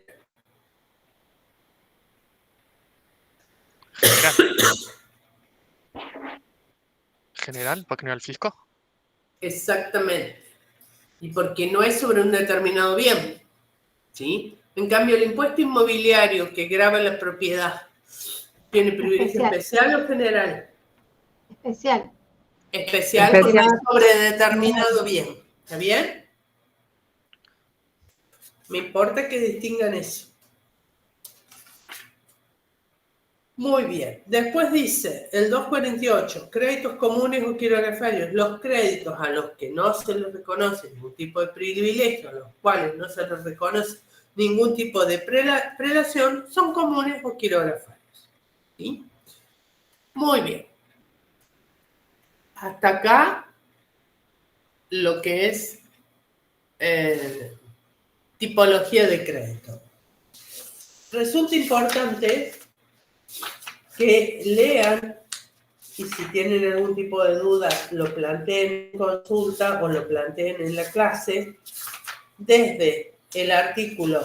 General, ¿para qué no al fisco? Exactamente. Y porque no es sobre un determinado bien. ¿Sí? En cambio, el impuesto inmobiliario que grava la propiedad, ¿tiene privilegio especial o general? Especial. Especial porque es sobre determinado bien. ¿Está bien? Me importa que distingan eso. Muy bien. Después dice el 248, créditos comunes o quirografarios. Los créditos a los que no se les reconoce ningún tipo de privilegio, a los cuales no se les reconoce ningún tipo de prelación, son comunes o quirografarios. ¿Sí? Muy bien. Hasta acá lo que es tipología de crédito. Resulta importante que lean y si tienen algún tipo de duda lo planteen en consulta o lo planteen en la clase desde el artículo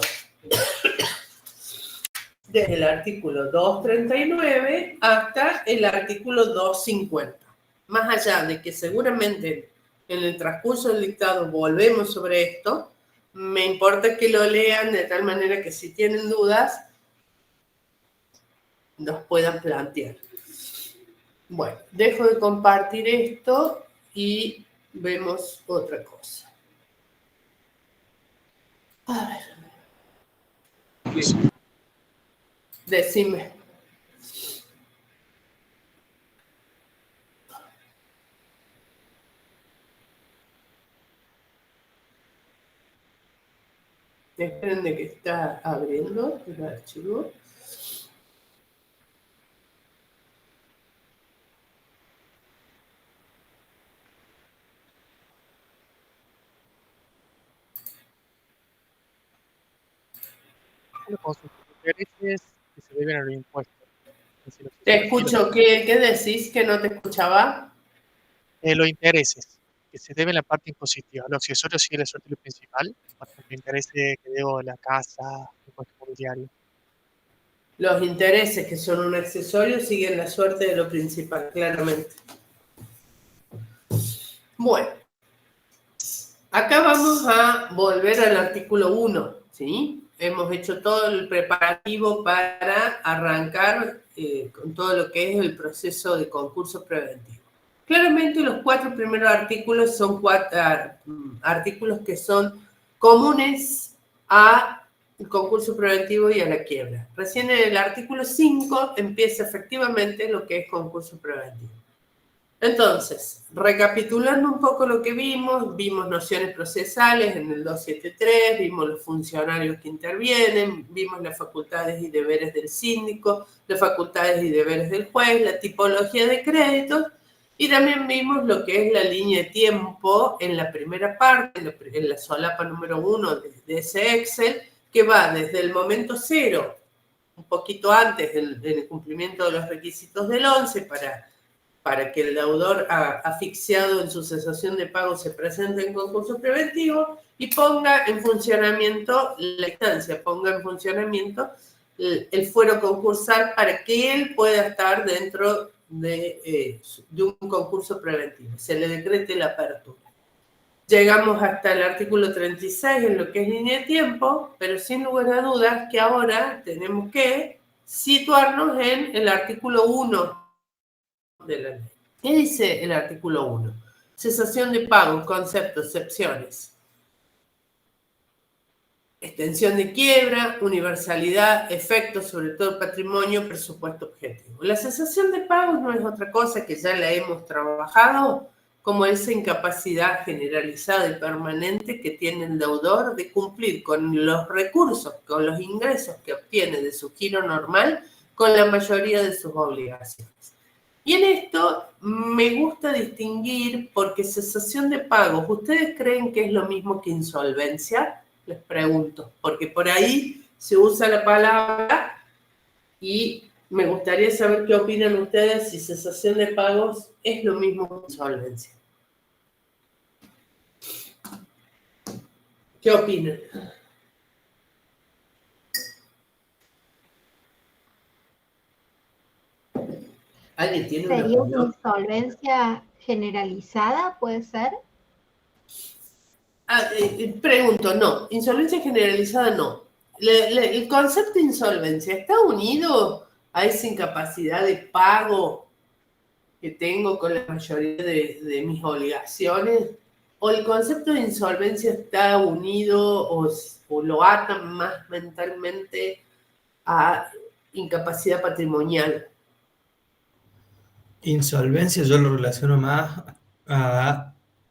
239 hasta el artículo 250. Más allá de que seguramente en el transcurso del dictado volvemos sobre esto, me importa que lo lean de tal manera que si tienen dudas nos puedan plantear. Bueno, dejo de compartir esto y vemos otra cosa. A ver. Decime. Esperen de que está abriendo el archivo. Con sus intereses que se deben a los impuestos. Te escucho, ¿qué decís? ¿Que no te escuchaba? Los intereses que se deben a la parte impositiva. Los accesorios sigue la suerte de lo principal. Por ejemplo, intereses que debo de la casa, impuesto inmobiliario. Los intereses, que son un accesorio, siguen la suerte de lo principal, claramente. Bueno, acá vamos a volver al artículo 1, ¿sí? Hemos hecho todo el preparativo para arrancar con todo lo que es el proceso de concurso preventivo. Claramente los 4 primeros artículos son 4 artículos que son comunes al concurso preventivo y a la quiebra. Recién en el artículo 5 empieza efectivamente lo que es concurso preventivo. Entonces, recapitulando un poco lo que vimos nociones procesales en el 273, vimos los funcionarios que intervienen, vimos las facultades y deberes del síndico, las facultades y deberes del juez, la tipología de créditos, y también vimos lo que es la línea de tiempo en la primera parte, en la solapa número 1 de ese Excel, que va desde el momento 0, un poquito antes del cumplimiento de los requisitos del 11, para que el deudor asfixiado en su cesación de pago se presente en concurso preventivo y ponga en funcionamiento la instancia, ponga en funcionamiento el fuero concursal para que él pueda estar dentro de un concurso preventivo, se le decrete la apertura. Llegamos hasta el artículo 36 en lo que es línea de tiempo, pero sin lugar a dudas que ahora tenemos que situarnos en el artículo 1 de la ley. ¿Qué dice el artículo 1? Cesación de pago, concepto, excepciones. Extensión de quiebra, universalidad, efectos sobre todo el patrimonio, presupuesto objetivo. La cesación de pagos no es otra cosa que ya la hemos trabajado como esa incapacidad generalizada y permanente que tiene el deudor de cumplir con los recursos, con los ingresos que obtiene de su giro normal, con la mayoría de sus obligaciones. Y en esto me gusta distinguir, porque cesación de pagos, ¿ustedes creen que es lo mismo que insolvencia? Les pregunto, porque por ahí se usa la palabra y me gustaría saber qué opinan ustedes si cesación de pagos es lo mismo que insolvencia. ¿Qué opinan? ¿Alguien tiene una ¿Sería opinión? una insolvencia generalizada, puede ser? Pregunto, no. Insolvencia generalizada, no. El concepto de insolvencia está unido a esa incapacidad de pago que tengo con la mayoría de mis obligaciones, o el concepto de insolvencia está unido o lo atan más mentalmente a incapacidad patrimonial. Insolvencia yo lo relaciono más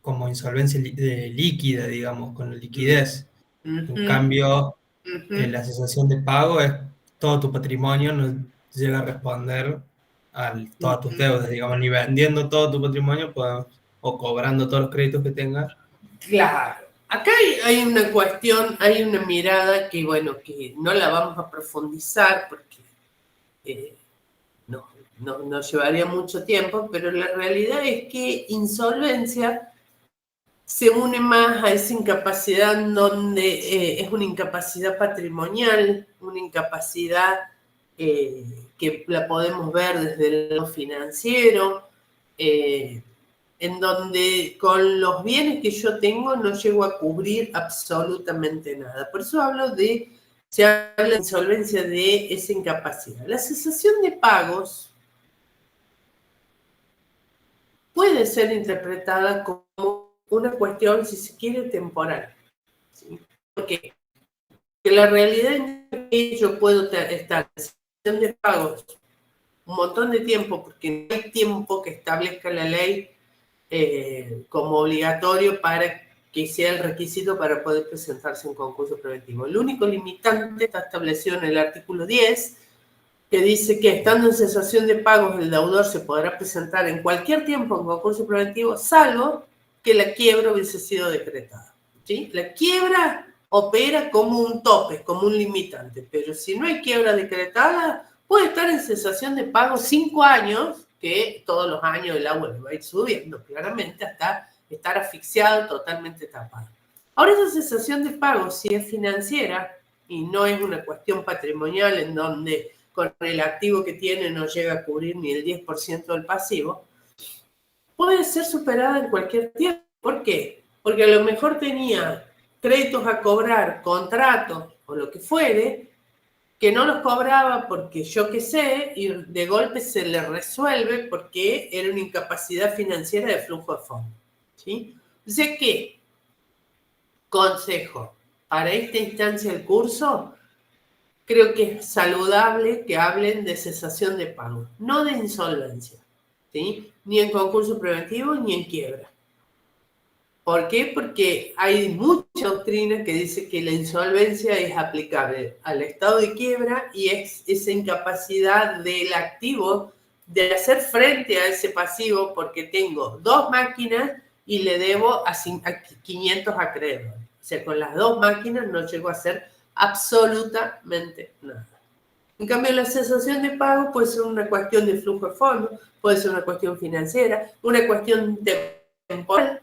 como insolvencia líquida, digamos, con la liquidez. En cambio, la cesación de pago es todo tu patrimonio, no llega a responder a todas tus deudas, digamos, ni vendiendo todo tu patrimonio o cobrando todos los créditos que tengas. Claro. Acá hay una cuestión, hay una mirada que, bueno, que no la vamos a profundizar porque no llevaría mucho tiempo, pero la realidad es que insolvencia se une más a esa incapacidad donde es una incapacidad patrimonial, una incapacidad que la podemos ver desde lo financiero, en donde con los bienes que yo tengo no llego a cubrir absolutamente nada. Por eso se habla de insolvencia de esa incapacidad. La cesación de pagos puede ser interpretada como una cuestión, si se quiere, temporal. ¿Sí? Porque la realidad es que yo puedo estar en cesación de pagos un montón de tiempo, porque no hay tiempo que establezca la ley como obligatorio para que sea el requisito para poder presentarse en concurso preventivo. El único limitante está establecido en el artículo 10, que dice que estando en cesación de pagos el deudor se podrá presentar en cualquier tiempo en concurso preventivo, salvo que la quiebra hubiese sido decretada. ¿Sí? La quiebra opera como un tope, como un limitante, pero si no hay quiebra decretada, puede estar en cesación de pagos 5 años, que todos los años el agua le va a ir subiendo claramente hasta estar asfixiado, totalmente tapado. Ahora esa cesación de pagos, si es financiera y no es una cuestión patrimonial en donde con el activo que tiene no llega a cubrir ni el 10% del pasivo, puede ser superada en cualquier tiempo. ¿Por qué? Porque a lo mejor tenía créditos a cobrar, contratos o lo que fuere, que no los cobraba porque yo qué sé, y de golpe se le resuelve porque era una incapacidad financiera de flujo de fondos. ¿Sí? Entonces, ¿qué? Consejo, para esta instancia del curso, creo que es saludable que hablen de cesación de pago, no de insolvencia. ¿sí? Ni en concurso preventivo ni en quiebra. ¿Por qué? Porque hay mucha doctrina que dice que la insolvencia es aplicable al estado de quiebra y es esa incapacidad del activo de hacer frente a ese pasivo porque tengo 2 máquinas y le debo a 500 acreedores. O sea, con las 2 máquinas no llego a hacer absolutamente nada. En cambio, la cesación de pago puede ser una cuestión de flujo de fondos, puede ser una cuestión financiera, una cuestión temporal,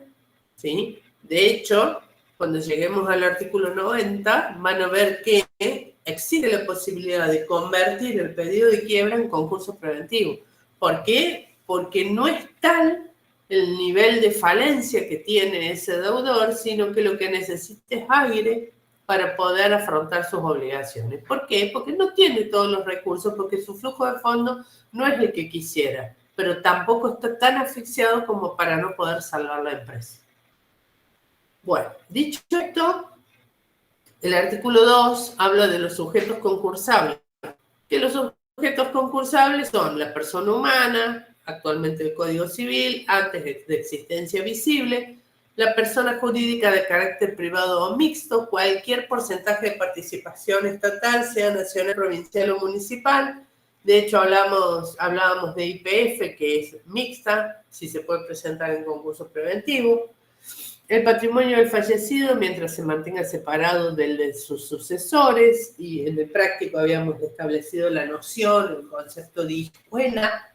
¿sí? De hecho, cuando lleguemos al artículo 90, van a ver que existe la posibilidad de convertir el pedido de quiebra en concurso preventivo. ¿Por qué? Porque no es tal el nivel de falencia que tiene ese deudor, sino que lo que necesita es aire para poder afrontar sus obligaciones. ¿Por qué? Porque no tiene todos los recursos, porque su flujo de fondos no es el que quisiera, pero tampoco está tan asfixiado como para no poder salvar la empresa. Bueno, dicho esto, el artículo 2 habla de los sujetos concursables. Que los sujetos concursables son la persona humana, actualmente el Código Civil, antes de existencia visible, la persona jurídica de carácter privado o mixto, cualquier porcentaje de participación estatal, sea nacional, provincial o municipal. De hecho, hablábamos de IPF, que es mixta, si se puede presentar en concurso preventivo. El patrimonio del fallecido, mientras se mantenga separado del de sus sucesores, y en el práctico habíamos establecido la noción, el concepto de hijuela,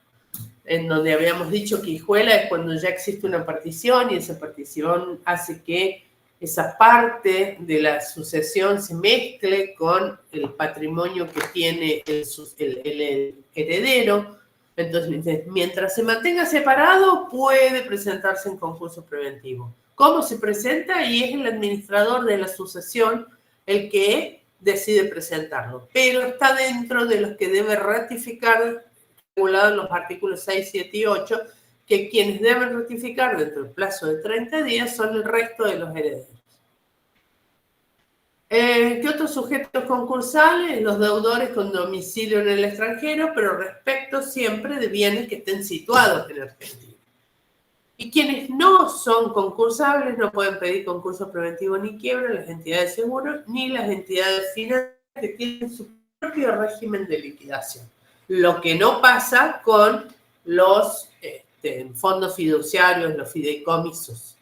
en donde habíamos dicho que hijuela es cuando ya existe una partición y esa partición hace que esa parte de la sucesión se mezcle con el patrimonio que tiene el heredero. Entonces, mientras se mantenga separado, puede presentarse en concurso preventivo. ¿Cómo se presenta? Y es el administrador de la sucesión el que decide presentarlo, pero está dentro de los que debe ratificar, regulado en los artículos 6, 7 y 8, que quienes deben ratificar dentro del plazo de 30 días son el resto de los herederos. ¿Qué otros sujetos concursales? Los deudores con domicilio en el extranjero, pero respecto siempre de bienes que estén situados en Argentina. Y quienes no son concursables no pueden pedir concurso preventivo ni quiebra, las entidades de seguro ni las entidades financieras que tienen su propio régimen de liquidación. Lo que no pasa con los fondos fiduciarios, los fideicomisos,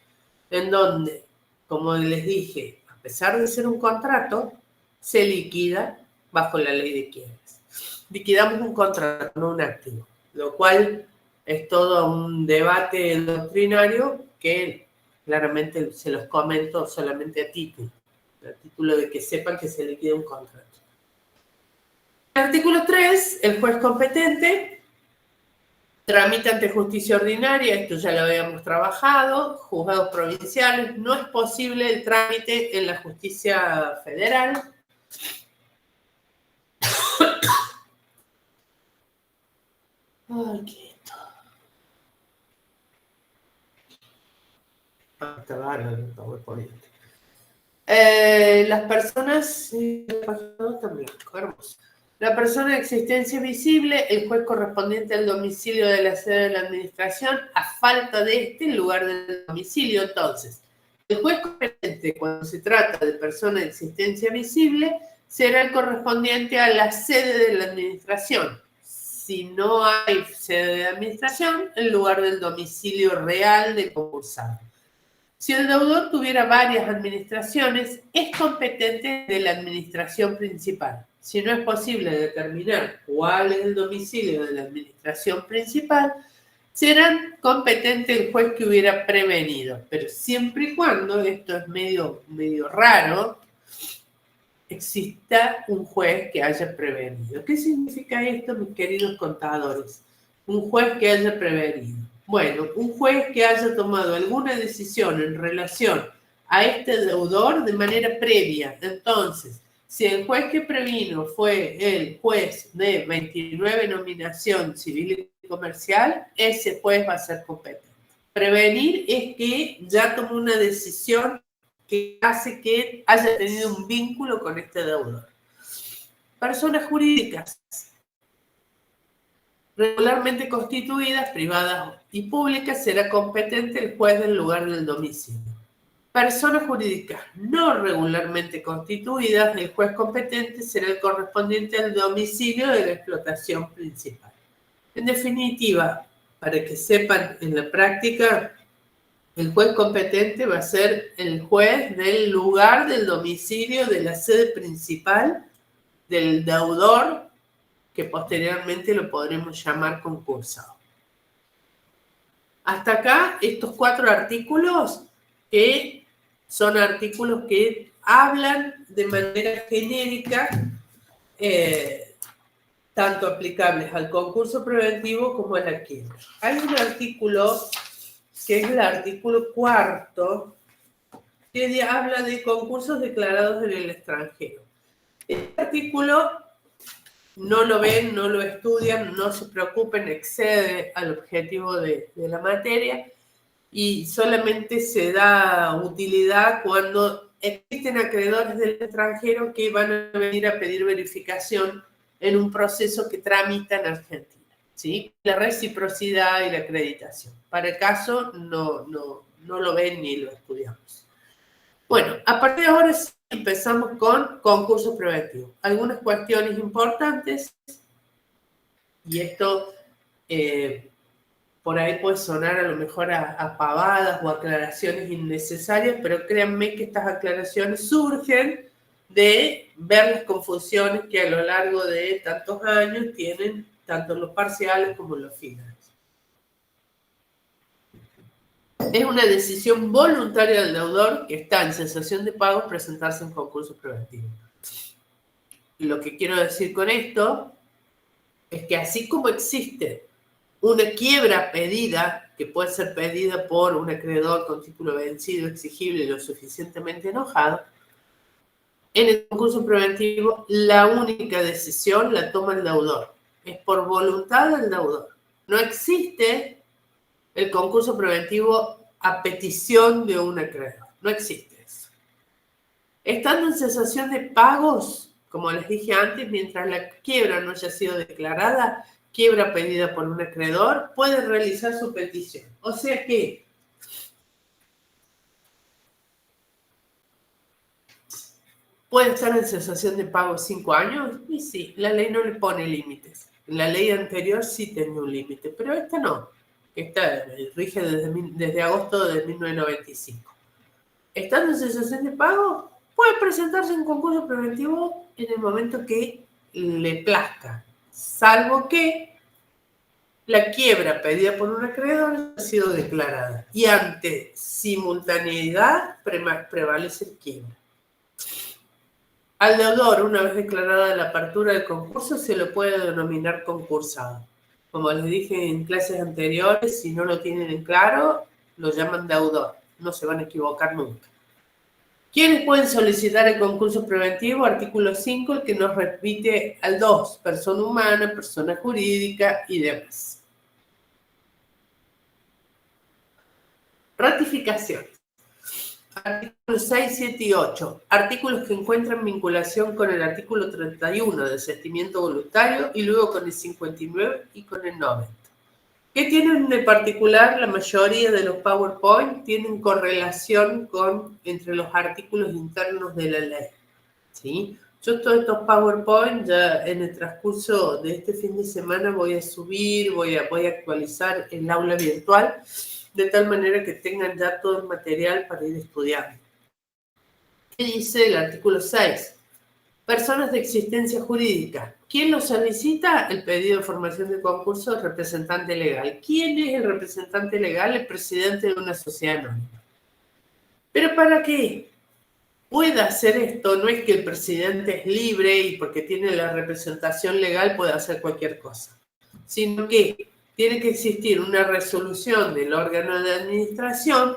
en donde, como les dije, a pesar de ser un contrato, se liquida bajo la ley de quiebras. Liquidamos un contrato, no un activo, lo cual es todo un debate doctrinario que claramente se los comento solamente a título de que sepan que se liquida un contrato. Artículo 3, el juez competente tramita ante justicia ordinaria, esto ya lo habíamos trabajado, juzgados provinciales, no es posible el trámite en la justicia federal. Ay, quieto. Está bárbaro, está muy poniente. Las personas, también, hermoso. La persona de existencia visible, el juez correspondiente al domicilio de la sede de la administración, a falta de en lugar del domicilio. Entonces, el juez competente, cuando se trata de persona de existencia visible, será el correspondiente a la sede de la administración. Si no hay sede de administración, en lugar del domicilio real del concursado. Si el deudor tuviera varias administraciones, es competente de la administración principal. Si no es posible determinar cuál es el domicilio de la administración principal, será competente el juez que hubiera prevenido. Pero siempre y cuando, esto es medio raro, exista un juez que haya prevenido. ¿Qué significa esto, mis queridos contadores? Un juez que haya prevenido. Bueno, un juez que haya tomado alguna decisión en relación a este deudor de manera previa. Entonces, si el juez que previno fue el juez de 29 nominación civil y comercial, ese juez va a ser competente. Prevenir es que ya tomó una decisión que hace que haya tenido un vínculo con este deudor. Personas jurídicas. regularmente constituidas, privadas y públicas, será competente el juez del lugar del domicilio. Personas jurídicas no regularmente constituidas, el juez competente será el correspondiente al domicilio de la explotación principal. En definitiva, para que sepan en la práctica, el juez competente va a ser el juez del lugar del domicilio de la sede principal del deudor, que posteriormente lo podremos llamar concursado. Hasta acá, estos 4 artículos que son artículos que hablan de manera genérica, tanto aplicables al concurso preventivo como a la quiebra. Hay un artículo que es el artículo 4, que habla de concursos declarados en el extranjero. Este artículo no lo ven, no lo estudian, no se preocupen, excede al objetivo de la materia y solamente se da utilidad cuando existen acreedores del extranjero que van a venir a pedir verificación en un proceso que tramita en Argentina, ¿sí? La reciprocidad y la acreditación. Para el caso no lo ven ni lo estudiamos. Bueno, a partir de ahora sí empezamos con concursos preventivos. Algunas cuestiones importantes, y esto por ahí puede sonar a lo mejor a pavadas o aclaraciones innecesarias, pero créanme que estas aclaraciones surgen de ver las confusiones que a lo largo de tantos años tienen tanto los parciales como los finales. Es una decisión voluntaria del deudor que está en cesación de pagos presentarse en concurso preventivo. Y lo que quiero decir con esto es que así como existe una quiebra pedida, que puede ser pedida por un acreedor con título vencido, exigible y lo suficientemente enojado, en el concurso preventivo la única decisión la toma el deudor. Es por voluntad del deudor. No existe el concurso preventivo a petición de un acreedor. No existe eso. Estando en cesación de pagos, como les dije antes, mientras la quiebra no haya sido declarada, quiebra pedida por un acreedor, puede realizar su petición. O sea que puede estar en cesación de pagos 5 años, y sí, la ley no le pone límites. La ley anterior sí tenía un límite, pero esta no. Esta rige desde agosto de 1995. Estando en cesación de pago, puede presentarse en concurso preventivo en el momento que le plazca, salvo que la quiebra pedida por un acreedor ha sido declarada y ante simultaneidad prevalece el quiebra. Al deudor, una vez declarada la apertura del concurso, se lo puede denominar concursado. Como les dije en clases anteriores, si no lo tienen en claro, lo llaman deudor. No se van a equivocar nunca. ¿Quiénes pueden solicitar el concurso preventivo? Artículo 5, el que nos repite al 2, persona humana, persona jurídica y demás. Ratificación. Artículos 6, 7 y 8. Artículos que encuentran vinculación con el artículo 31 de desistimiento voluntario y luego con el 59 y con el 90. ¿Qué tienen de particular? La mayoría de los PowerPoint tienen correlación entre los artículos internos de la ley, ¿sí? Yo todos estos PowerPoint ya en el transcurso de este fin de semana voy a subir, voy a actualizar el aula virtual, de tal manera que tengan ya todo el material para ir estudiando. ¿Qué dice el artículo 6? Personas de existencia jurídica. ¿Quién lo solicita? El pedido de formación de concurso del representante legal. ¿Quién es el representante legal? El presidente de una sociedad anónima. ¿Pero para qué pueda hacer esto? No es que el presidente es libre y porque tiene la representación legal puede hacer cualquier cosa, sino que tiene que existir una resolución del órgano de administración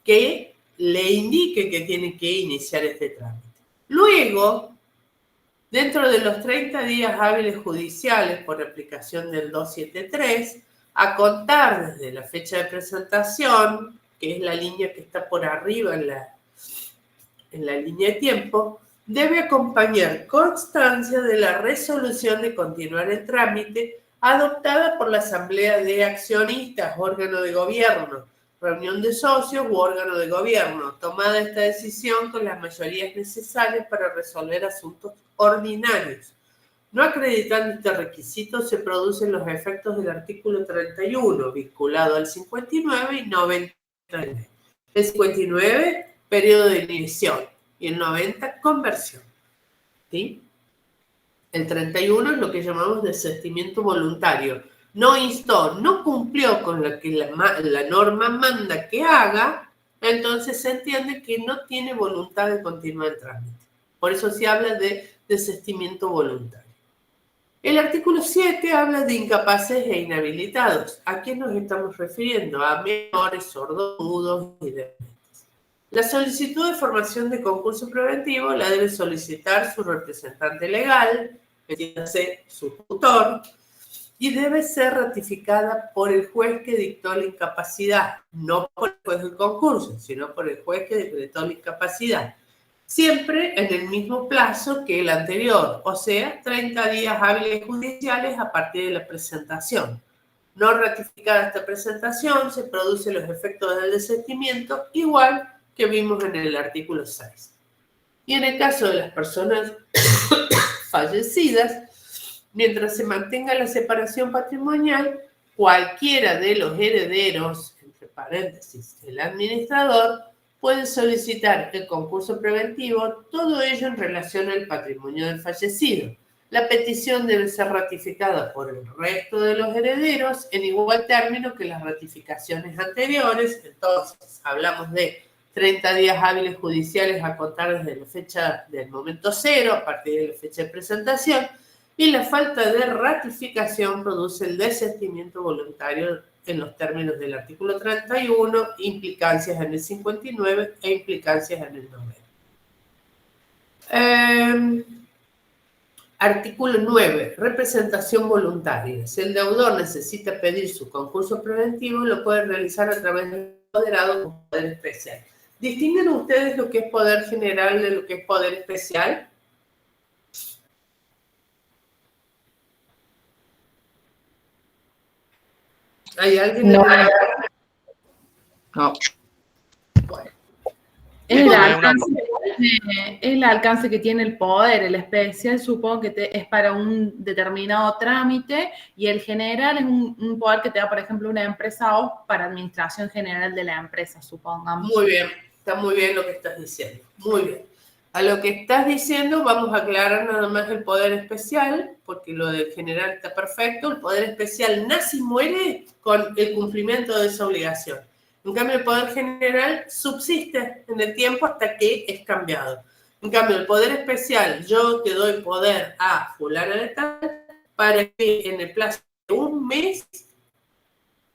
que le indique que tiene que iniciar este trámite. Luego, dentro de los 30 días hábiles judiciales por aplicación del 273, a contar desde la fecha de presentación, que es la línea que está por arriba en la línea de tiempo, debe acompañar constancia de la resolución de continuar el trámite, adoptada por la Asamblea de Accionistas, órgano de gobierno, reunión de socios u órgano de gobierno. Tomada esta decisión con las mayorías necesarias para resolver asuntos ordinarios. No acreditando este requisito, se producen los efectos del artículo 31, vinculado al 59 y 99. El 59, periodo de inhibición, y el 90, conversión. ¿Sí? El 31 es lo que llamamos desistimiento voluntario. No instó, no cumplió con lo que la norma manda que haga, entonces se entiende que no tiene voluntad de continuar el trámite. Por eso se habla de desistimiento voluntario. El artículo 7 habla de incapaces e inhabilitados. ¿A quién nos estamos refiriendo? A menores, sordomudos y dementes. La solicitud de formación de concurso preventivo la debe solicitar su representante legal, entiéndase su tutor, y debe ser ratificada por el juez que dictó la incapacidad, no por el juez del concurso, sino por el juez que decretó la incapacidad. Siempre en el mismo plazo que el anterior, o sea, 30 días hábiles judiciales a partir de la presentación. No ratificada esta presentación, se producen los efectos del desistimiento, igual que vimos en el artículo 6. Y en el caso de las personas fallecidas, mientras se mantenga la separación patrimonial, cualquiera de los herederos, entre paréntesis, el administrador, puede solicitar el concurso preventivo, todo ello en relación al patrimonio del fallecido. La petición debe ser ratificada por el resto de los herederos en igual término que las ratificaciones anteriores. Entonces, hablamos de 30 días hábiles judiciales a contar desde la fecha del momento cero, a partir de la fecha de presentación, y la falta de ratificación produce el desistimiento voluntario en los términos del artículo 31, implicancias en el 59 e implicancias en el 90. Artículo 9, representación voluntaria. Si el deudor necesita pedir su concurso preventivo, lo puede realizar a través del apoderado con poder especial. ¿Distinguen ustedes lo que es poder general de lo que es poder especial? ¿Hay alguien? No. No. Bueno, Es Bueno, el alcance que tiene el poder, el especial supongo que es para un determinado trámite y el general es un poder que te da, por ejemplo, una empresa o para administración general de la empresa, supongamos. muy bien, está muy bien lo que estás diciendo, muy bien. A lo que estás diciendo vamos a aclarar nada más el poder especial, porque lo del general está perfecto. El poder especial nace y muere con el cumplimiento de esa obligación. En cambio, el poder general subsiste en el tiempo hasta que es cambiado. En cambio, el poder especial, yo te doy poder a fulana de tal para que en el plazo de un mes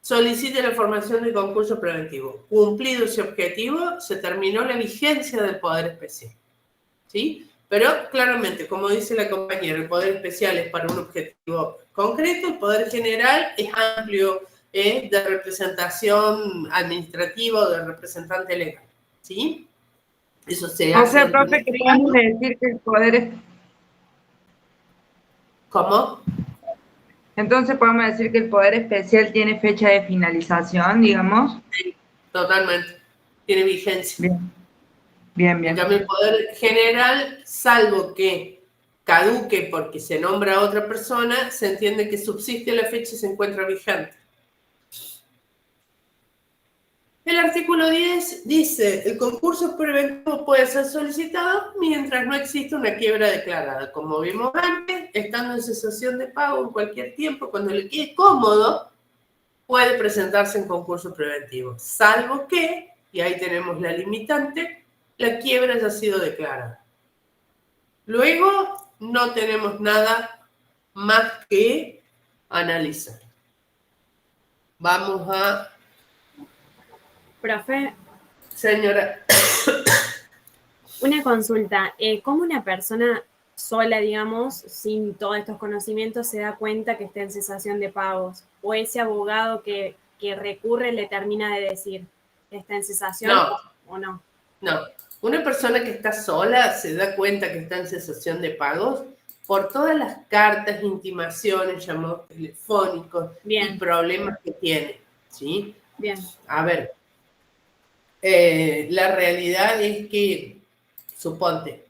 solicite la formación de concurso preventivo. Cumplido ese objetivo, se terminó la vigencia del poder especial. ¿Sí? Pero claramente, como dice la compañera, el poder especial es para un objetivo concreto, el poder general es amplio, de representación administrativa o de representante legal. ¿Sí? Eso se hace. O sea, profe, que podemos decir que el poder es... ¿Cómo? Entonces podemos decir que el poder especial tiene fecha de finalización, digamos. Sí, totalmente. Tiene vigencia. Bien, bien, bien. En cambio, el poder general, salvo que caduque porque se nombra a otra persona, se entiende que subsiste la fecha y se encuentra vigente. El artículo 10 dice, el concurso preventivo puede ser solicitado mientras no exista una quiebra declarada. Como vimos antes, estando en cesación de pago en cualquier tiempo, cuando le quede cómodo, puede presentarse en concurso preventivo. Salvo que, y ahí tenemos la limitante, la quiebra haya sido declarada. Luego, no tenemos nada más que analizar. Vamos a... Profe, Señora, una consulta. ¿Cómo una persona sola, digamos, sin todos estos conocimientos, se da cuenta que está en cesación de pagos? ¿O ese abogado que recurre le termina de decir que está en cesación o no? No. Una persona que está sola se da cuenta que está en cesación de pagos por todas las cartas, intimaciones, llamados telefónicos Bien. y problemas que tiene, ¿sí? Bien. A ver, la realidad es que, suponte,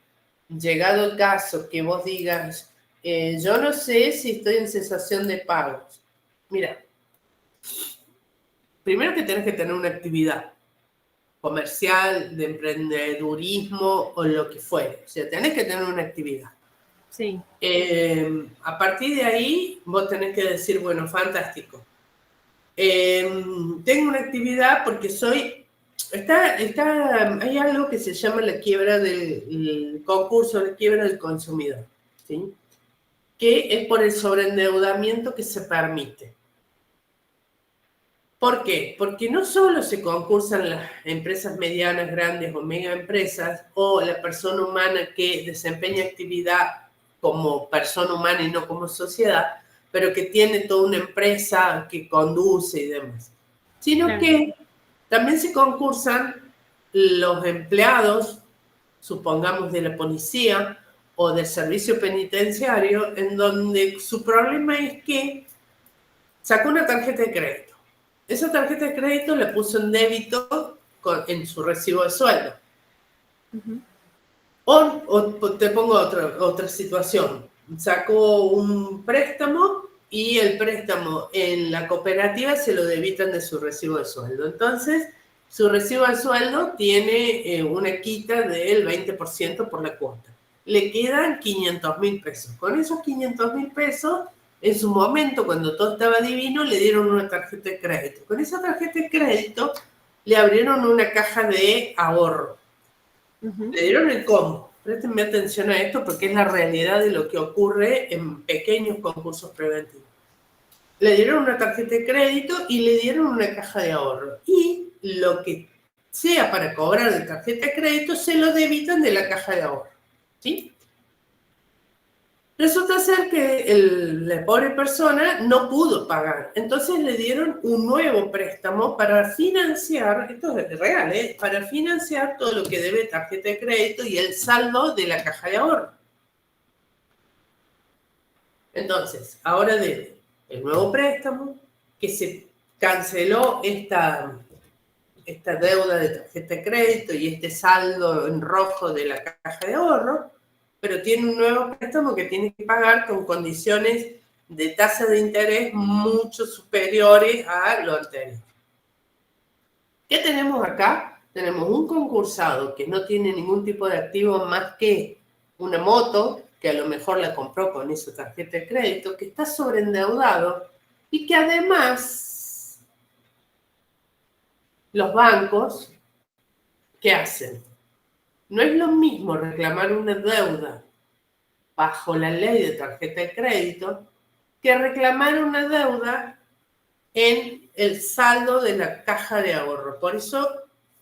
llegado el caso que vos digas, yo no sé si estoy en cesación de pagos. Mira, primero que tenés que tener una actividad comercial, de emprendedurismo o lo que fuere. O sea, tenés que tener una actividad. Sí. A partir de ahí, vos tenés que decir, bueno, fantástico. Tengo una actividad porque hay algo que se llama la quiebra del concurso, la quiebra del consumidor, ¿sí? Que es por el sobreendeudamiento que se permite. ¿Por qué? Porque no solo se concursan las empresas medianas, grandes o mega empresas, o la persona humana que desempeña actividad como persona humana y no como sociedad, pero que tiene toda una empresa que conduce y demás, sino Claro. que también se concursan los empleados, supongamos de la policía o del servicio penitenciario, en donde su problema es que sacó una tarjeta de crédito. Esa tarjeta de crédito le puso en débito en su recibo de sueldo. Ujú. O te pongo otra situación. Sacó un préstamo y el préstamo en la cooperativa se lo debitan de su recibo de sueldo. Entonces, su recibo de sueldo tiene una quita del 20% por la cuota. Le quedan 500.000 pesos. Con esos 500.000 pesos, en su momento, cuando todo estaba divino, le dieron una tarjeta de crédito. Con esa tarjeta de crédito le abrieron una caja de ahorro. Ujú. Le dieron el combo. Préstenme atención a esto porque es la realidad de lo que ocurre en pequeños concursos preventivos. Le dieron una tarjeta de crédito y le dieron una caja de ahorro. Y lo que sea para cobrar de tarjeta de crédito se lo debitan de la caja de ahorro, ¿sí? Resulta ser que la pobre persona no pudo pagar. Entonces le dieron un nuevo préstamo para financiar, esto es real, para financiar todo lo que debe tarjeta de crédito y el saldo de la caja de ahorro. Entonces, ahora debe el nuevo préstamo, que se canceló esta deuda de tarjeta de crédito y este saldo en rojo de la caja de ahorro, pero tiene un nuevo préstamo que tiene que pagar con condiciones de tasa de interés mucho superiores a lo anterior. ¿Qué tenemos acá? Tenemos un concursado que no tiene ningún tipo de activo más que una moto, que a lo mejor la compró con esa tarjeta de crédito, que está sobreendeudado y que además los bancos, ¿qué hacen? No es lo mismo reclamar una deuda bajo la ley de tarjeta de crédito que reclamar una deuda en el saldo de la caja de ahorro. Por eso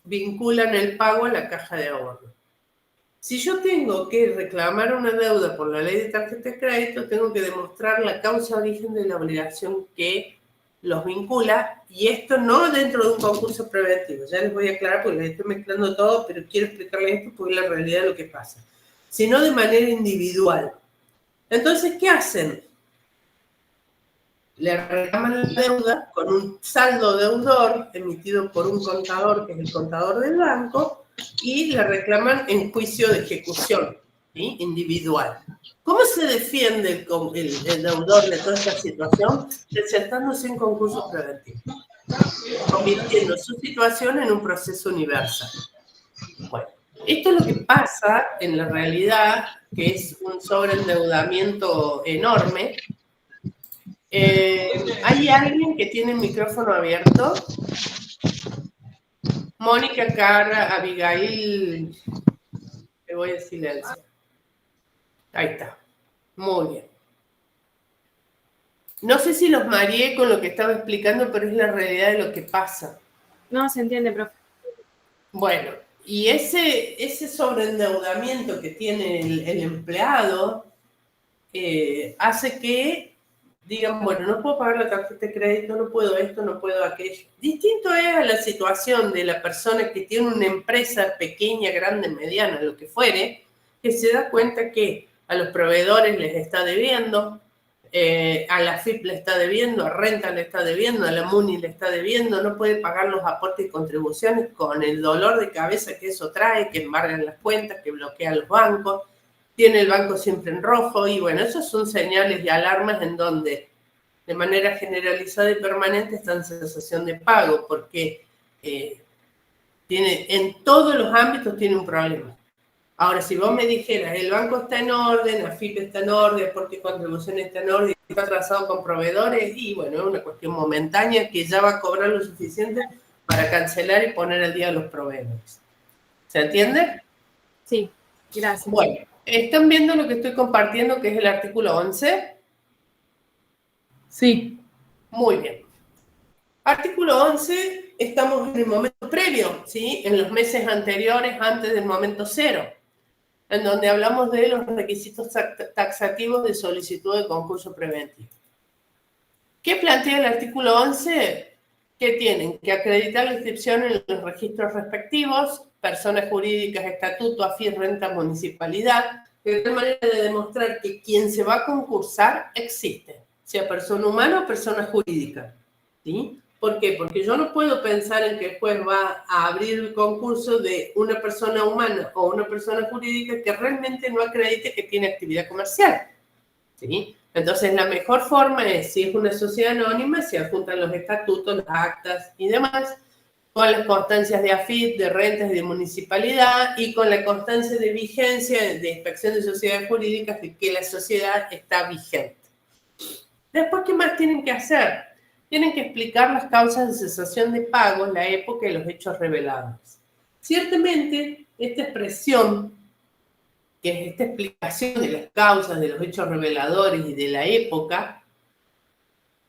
vinculan el pago a la caja de ahorro. Si yo tengo que reclamar una deuda por la ley de tarjeta de crédito, tengo que demostrar la causa origen de la obligación que los vincula, y esto no dentro de un concurso preventivo. Ya les voy a aclarar porque les estoy mezclando todo, pero quiero explicarles esto porque es la realidad de lo que pasa. Sino de manera individual. Entonces, ¿qué hacen? Le reclaman la deuda con un saldo deudor emitido por un contador, que es el contador del banco, y le reclaman en juicio de ejecución, ¿sí? Individual. ¿Cómo se defiende el deudor de toda esta situación? Presentándose en concurso preventivo, convirtiendo su situación en un proceso universal. Bueno, esto es lo que pasa en la realidad, que es un sobreendeudamiento enorme. ¿Hay alguien que tiene el micrófono abierto? Mónica, Carla, Abigail, te voy a silenciar. Ahí está. Muy bien. No sé si los mareé con lo que estaba explicando, pero es la realidad de lo que pasa. No, se entiende, profe. Bueno, y ese sobreendeudamiento que tiene el empleado hace que digan, bueno, no puedo pagar la tarjeta de crédito, no puedo esto, no puedo aquello. Distinto es a la situación de la persona que tiene una empresa pequeña, grande, mediana, lo que fuere, que se da cuenta que a los proveedores les está debiendo, a la FIP le está debiendo, a Renta le está debiendo, a la MUNI le está debiendo, no puede pagar los aportes y contribuciones con el dolor de cabeza que eso trae, que embargan las cuentas, que bloquean los bancos, tiene el banco siempre en rojo, y bueno, esos son señales y alarmas en donde de manera generalizada y permanente está en cesación de pago, porque en todos los ámbitos tiene un problema. Ahora, si vos me dijeras, el banco está en orden, AFIP está en orden, aporte y contribución está en orden, está atrasado con proveedores, y bueno, es una cuestión momentánea que ya va a cobrar lo suficiente para cancelar y poner al día los proveedores. ¿Se entiende? Sí, gracias. Bueno, ¿están viendo lo que estoy compartiendo, que es el artículo 11? Sí. Muy bien. Artículo 11, estamos en el momento previo, ¿sí? En los meses anteriores, antes del momento cero, en donde hablamos de los requisitos taxativos de solicitud de concurso preventivo. ¿Qué plantea el artículo 11? Que tienen que acreditar la inscripción en los registros respectivos, personas jurídicas, estatuto, AFIP, renta, municipalidad, de tal manera de demostrar que quien se va a concursar existe, sea persona humana o persona jurídica, ¿sí? ¿Por qué? Porque yo no puedo pensar en que el juez va a abrir el concurso de una persona humana o una persona jurídica que realmente no acredite que tiene actividad comercial, ¿sí? Entonces, la mejor forma es, si es una sociedad anónima, se adjuntan los estatutos, las actas y demás, con las constancias de AFIP, de rentas y de municipalidad, y con la constancia de vigencia de inspección de sociedades jurídicas de que la sociedad está vigente. Después, ¿qué más tienen que hacer? Tienen que explicar las causas de cesación de pagos, la época y los hechos revelados. Ciertamente, esta expresión, que es esta explicación de las causas, de los hechos reveladores y de la época,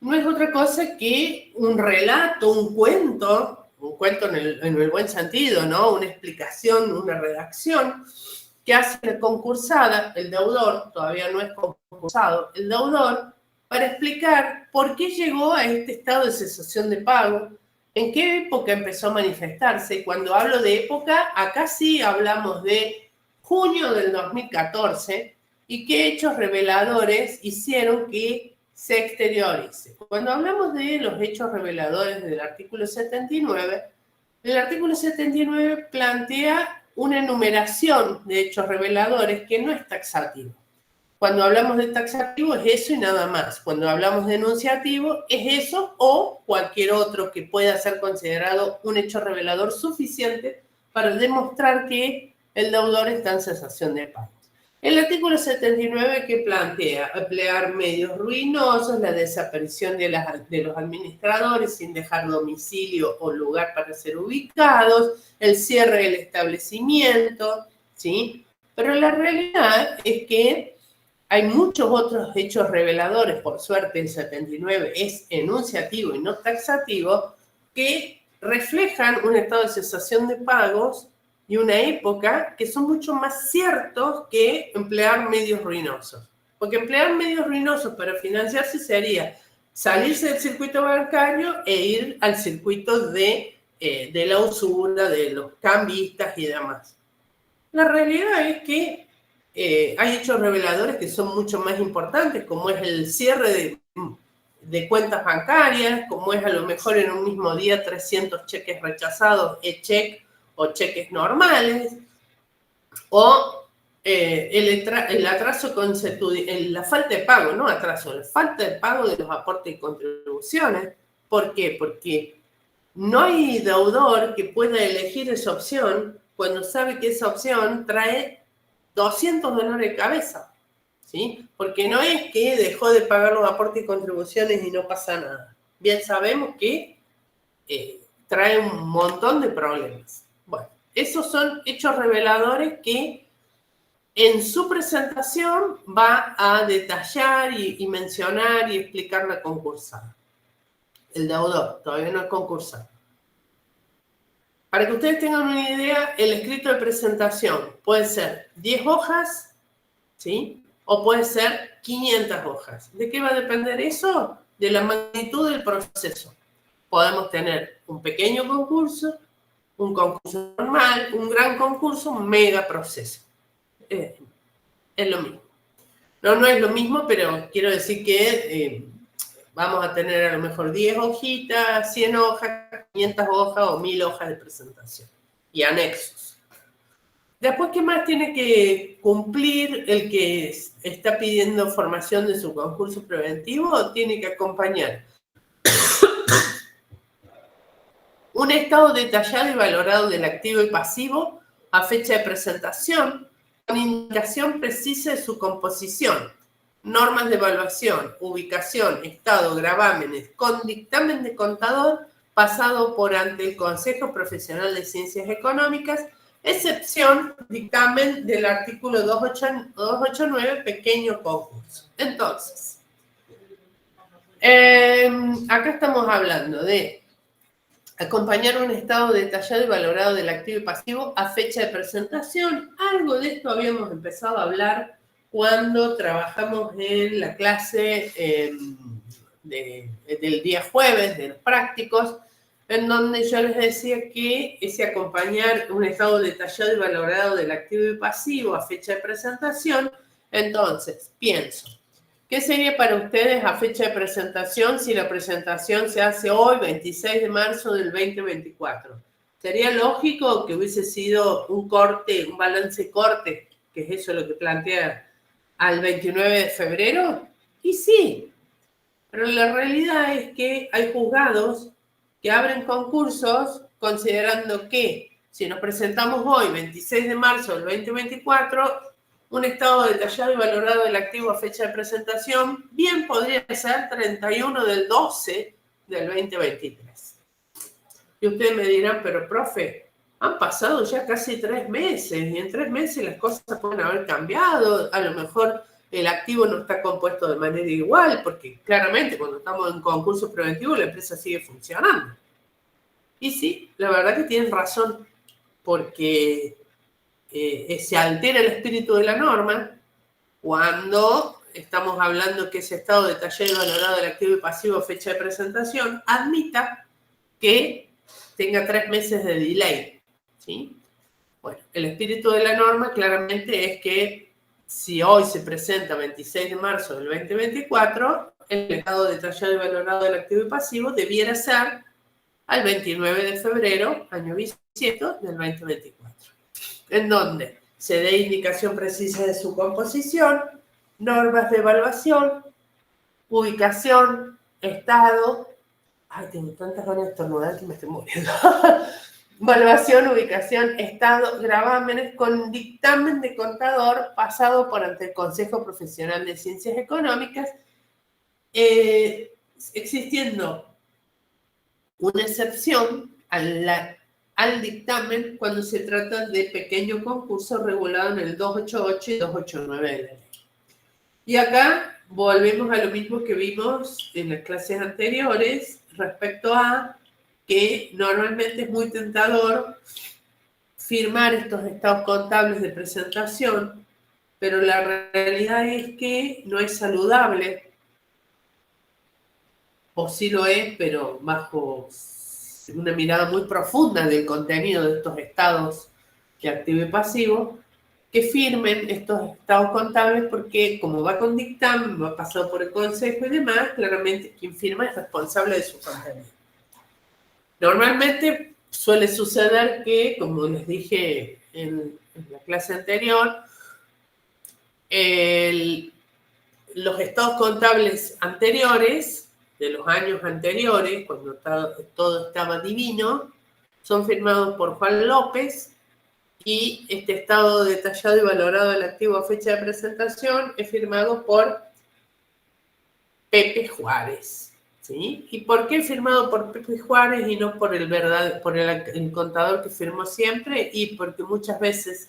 no es otra cosa que un relato, un cuento en el buen sentido, ¿no? Una explicación, una redacción que hace la concursada, el deudor, todavía no es concursado, el deudor, para explicar por qué llegó a este estado de cesación de pago, en qué época empezó a manifestarse. Y cuando hablo de época, acá sí hablamos de junio del 2014 y qué hechos reveladores hicieron que se exteriorice. Cuando hablamos de los hechos reveladores del artículo 79, el artículo 79 plantea una enumeración de hechos reveladores que no es taxativo. Cuando hablamos de taxativo es eso y nada más. Cuando hablamos de enunciativo es eso o cualquier otro que pueda ser considerado un hecho revelador suficiente para demostrar que el deudor está en cesación de pagos. El artículo 79 que plantea emplear medios ruinosos, la desaparición de los administradores sin dejar domicilio o lugar para ser ubicados, el cierre del establecimiento, ¿sí? Pero la realidad es que hay muchos otros hechos reveladores, por suerte el 79 es enunciativo y no taxativo, que reflejan un estado de cesación de pagos y una época que son mucho más ciertos que emplear medios ruinosos. Porque emplear medios ruinosos para financiarse sería salirse del circuito bancario e ir al circuito de la usura, de los cambistas y demás. La realidad es que hay hechos reveladores que son mucho más importantes, como es el cierre de cuentas bancarias, como es a lo mejor en un mismo día 300 cheques rechazados, e-check o cheques normales, o el atraso la falta de pago, no atraso, la falta de pago de los aportes y contribuciones. ¿Por qué? Porque no hay deudor que pueda elegir esa opción cuando sabe que esa opción trae $200 de cabeza, ¿sí? Porque no es que dejó de pagar los aportes y contribuciones y no pasa nada. Bien sabemos que trae un montón de problemas. Bueno, esos son hechos reveladores que en su presentación va a detallar y mencionar y explicar la concursada. El deudor todavía no es concursado. Para que ustedes tengan una idea, el escrito de presentación puede ser 10 hojas, ¿sí? O puede ser 500 hojas. ¿De qué va a depender eso? De la magnitud del proceso. Podemos tener un pequeño concurso, un concurso normal, un gran concurso, un mega proceso. Es lo mismo. No es lo mismo, pero quiero decir que vamos a tener a lo mejor 10 hojitas, 100 hojas, 500 hojas o 1000 hojas de presentación y anexos. Después, ¿qué más tiene que cumplir el que está pidiendo formación de su concurso preventivo? Tiene que acompañar un estado detallado y valorado del activo y pasivo a fecha de presentación, con indicación precisa de su composición, normas de evaluación, ubicación, estado, gravámenes, con dictamen de contador pasado por ante el Consejo Profesional de Ciencias Económicas, excepción dictamen del artículo 289, pequeño concurso. Entonces, acá estamos hablando de acompañar un estado detallado y valorado del activo y pasivo a fecha de presentación. Algo de esto habíamos empezado a hablar cuando trabajamos en la clase del día jueves, de los prácticos, en donde yo les decía que ese acompañar un estado detallado y valorado del activo y pasivo a fecha de presentación, entonces, pienso, ¿qué sería para ustedes a fecha de presentación si la presentación se hace hoy, 26 de marzo del 2024? ¿Sería lógico que hubiese sido un corte, un balance corte, que es eso lo que plantea, al 29 de febrero? Y sí, pero la realidad es que hay juzgados que abren concursos considerando que si nos presentamos hoy, 26 de marzo del 2024, un estado detallado y valorado del activo a fecha de presentación bien podría ser 31 del 12 del 2023. Y ustedes me dirán, pero profe, han pasado ya casi 3 meses y en 3 meses las cosas pueden haber cambiado. A lo mejor el activo no está compuesto de manera igual, porque claramente cuando estamos en concurso preventivo la empresa sigue funcionando. Y sí, la verdad que tienen razón, porque se altera el espíritu de la norma cuando estamos hablando que ese estado detallado y valorado del activo y pasivo a fecha de presentación admita que tenga 3 meses de delay, ¿sí? Bueno, el espíritu de la norma claramente es que si hoy se presenta 26 de marzo del 2024, el estado detallado y valorado del activo y pasivo debiera ser al 29 de febrero, año bisiesto, del 2024. En donde se dé indicación precisa de su composición, normas de evaluación, ubicación, estado. Ay, tengo tantas ganas de estornudar que me estoy muriendo. Evaluación, ubicación, estado, gravámenes con dictamen de contador pasado por ante el Consejo Profesional de Ciencias Económicas, existiendo una excepción al dictamen cuando se trata de pequeño concurso regulado en el 288 y 289 de la ley. Y acá volvemos a lo mismo que vimos en las clases anteriores respecto a que normalmente es muy tentador firmar estos estados contables de presentación, pero la realidad es que no es saludable, o sí lo es, pero bajo una mirada muy profunda del contenido de estos estados de activo y pasivo, que firmen estos estados contables porque como va con dictamen, va pasado por el consejo y demás, claramente quien firma es responsable de su contenido. Normalmente suele suceder que, como les dije en la clase anterior, los estados contables anteriores, de los años anteriores, cuando todo estaba divino, son firmados por Juan López y este estado detallado y valorado del activo a fecha de presentación es firmado por Pepe Juárez. ¿Sí? ¿Y por qué firmado por Pepe Juárez y no por el contador que firmó siempre? Y porque muchas veces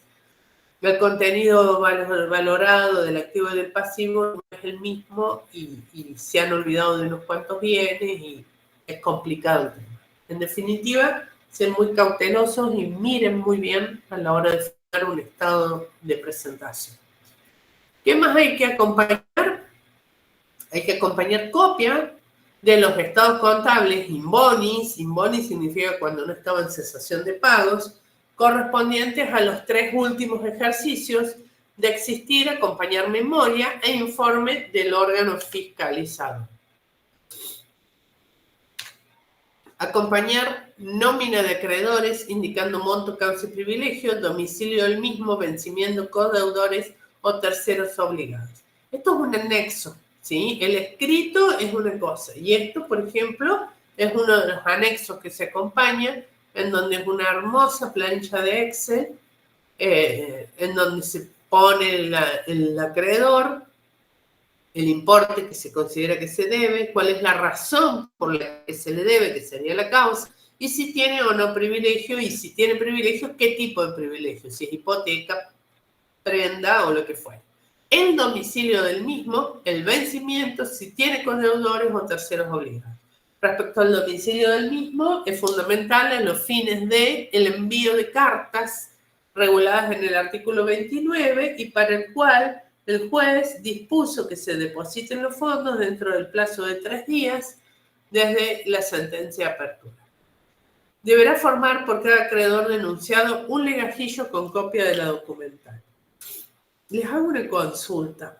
el contenido valorado del activo y del pasivo no es el mismo y se han olvidado de unos cuantos bienes y es complicado el tema. En definitiva, sean muy cautelosos y miren muy bien a la hora de firmar un estado de presentación. ¿Qué más hay que acompañar? Hay que acompañar copia de los estados contables in bonis. In bonis significa cuando no estaba en cesación de pagos, correspondientes a los 3 últimos ejercicios de existir, acompañar memoria e informe del órgano fiscalizado. Acompañar nómina de acreedores, indicando monto, causa y privilegio, domicilio del mismo, vencimiento, codeudores o terceros obligados. Esto es un anexo, ¿sí? El escrito es una cosa, y esto, por ejemplo, es uno de los anexos que se acompaña, en donde es una hermosa plancha de Excel, en donde se pone el acreedor, el importe que se considera que se debe, cuál es la razón por la que se le debe, que sería la causa, y si tiene o no privilegio, y si tiene privilegio, qué tipo de privilegio, si es hipoteca, prenda o lo que fuera. El domicilio del mismo, el vencimiento, si tiene codeudores o terceros obligados. Respecto al domicilio del mismo, es fundamental en los fines del envío de cartas reguladas en el artículo 29 y para el cual el juez dispuso que se depositen los fondos dentro del plazo de 3 días desde la sentencia de apertura. Deberá formar por cada acreedor denunciado un legajillo con copia de la documental. Les hago una consulta.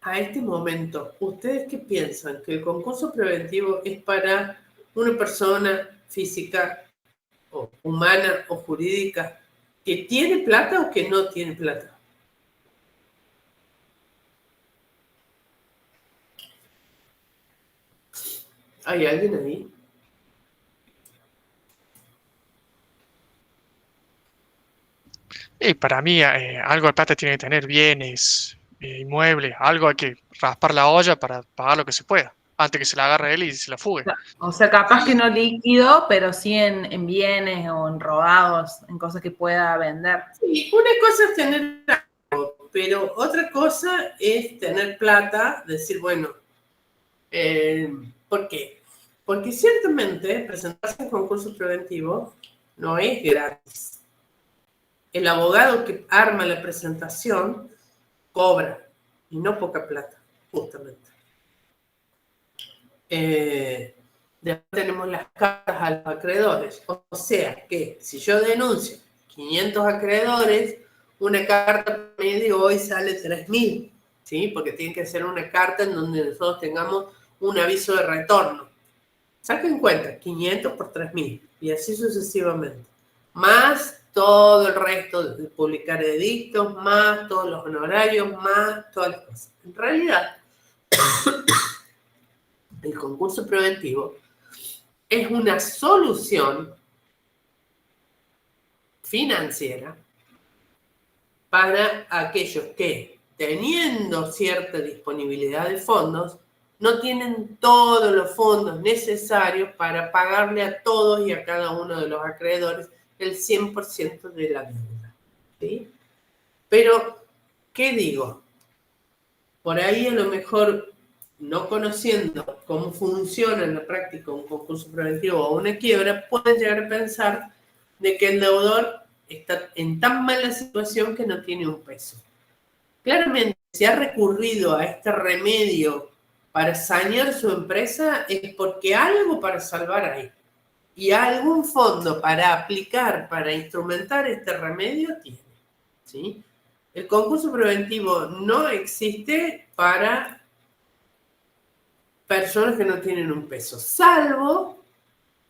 A este momento, ¿ustedes qué piensan? ¿Que el concurso preventivo es para una persona física o humana o jurídica que tiene plata o que no tiene plata? ¿Hay alguien ahí? Y para mí, algo de plata tiene que tener bienes, inmuebles, algo hay que raspar la olla para pagar lo que se pueda, antes que se la agarre él y se la fugue. O sea, capaz que no líquido, pero sí en bienes o en robados, en cosas que pueda vender. Sí, una cosa es tener algo, pero otra cosa es tener plata, decir, bueno, ¿por qué? Porque ciertamente presentarse en concurso preventivo no es gratis. El abogado que arma la presentación cobra, y no poca plata, justamente. Después tenemos las cartas a los acreedores. O sea que si yo denuncio 500 acreedores, una carta medio hoy sale 3.000, ¿sí? Porque tiene que ser una carta en donde nosotros tengamos un aviso de retorno. Saquen cuenta, 500 por 3.000, y así sucesivamente. Más todo el resto de publicar edictos, más todos los honorarios, más todas las cosas. En realidad, el concurso preventivo es una solución financiera para aquellos que, teniendo cierta disponibilidad de fondos, no tienen todos los fondos necesarios para pagarle a todos y a cada uno de los acreedores el 100% de la deuda, ¿sí? Pero, ¿qué digo? Por ahí a lo mejor, no conociendo cómo funciona en la práctica un concurso preventivo o una quiebra, pueden llegar a pensar de que el deudor está en tan mala situación que no tiene un peso. Claramente, si ha recurrido a este remedio para sanear su empresa, es porque algo para salvar hay. Y algún fondo para aplicar, para instrumentar este remedio tiene, ¿sí? El concurso preventivo no existe para personas que no tienen un peso, salvo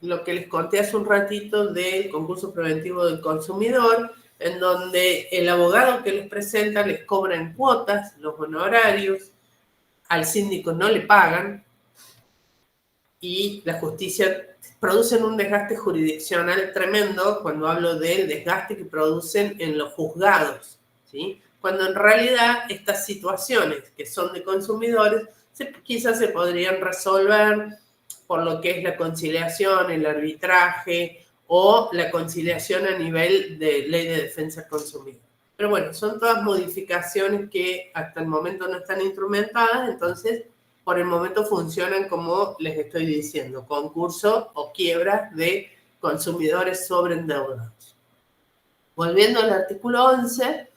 lo que les conté hace un ratito del concurso preventivo del consumidor, en donde el abogado que les presenta les cobra en cuotas los honorarios, al síndico no le pagan y la justicia producen un desgaste jurisdiccional tremendo cuando hablo del desgaste que producen en los juzgados, ¿sí? Cuando en realidad estas situaciones que son de consumidores quizás se podrían resolver por lo que es la conciliación, el arbitraje o la conciliación a nivel de ley de defensa del consumidor. Pero bueno, son todas modificaciones que hasta el momento no están instrumentadas, entonces por el momento funcionan como les estoy diciendo, concurso o quiebra de consumidores sobreendeudados. Volviendo al artículo 11,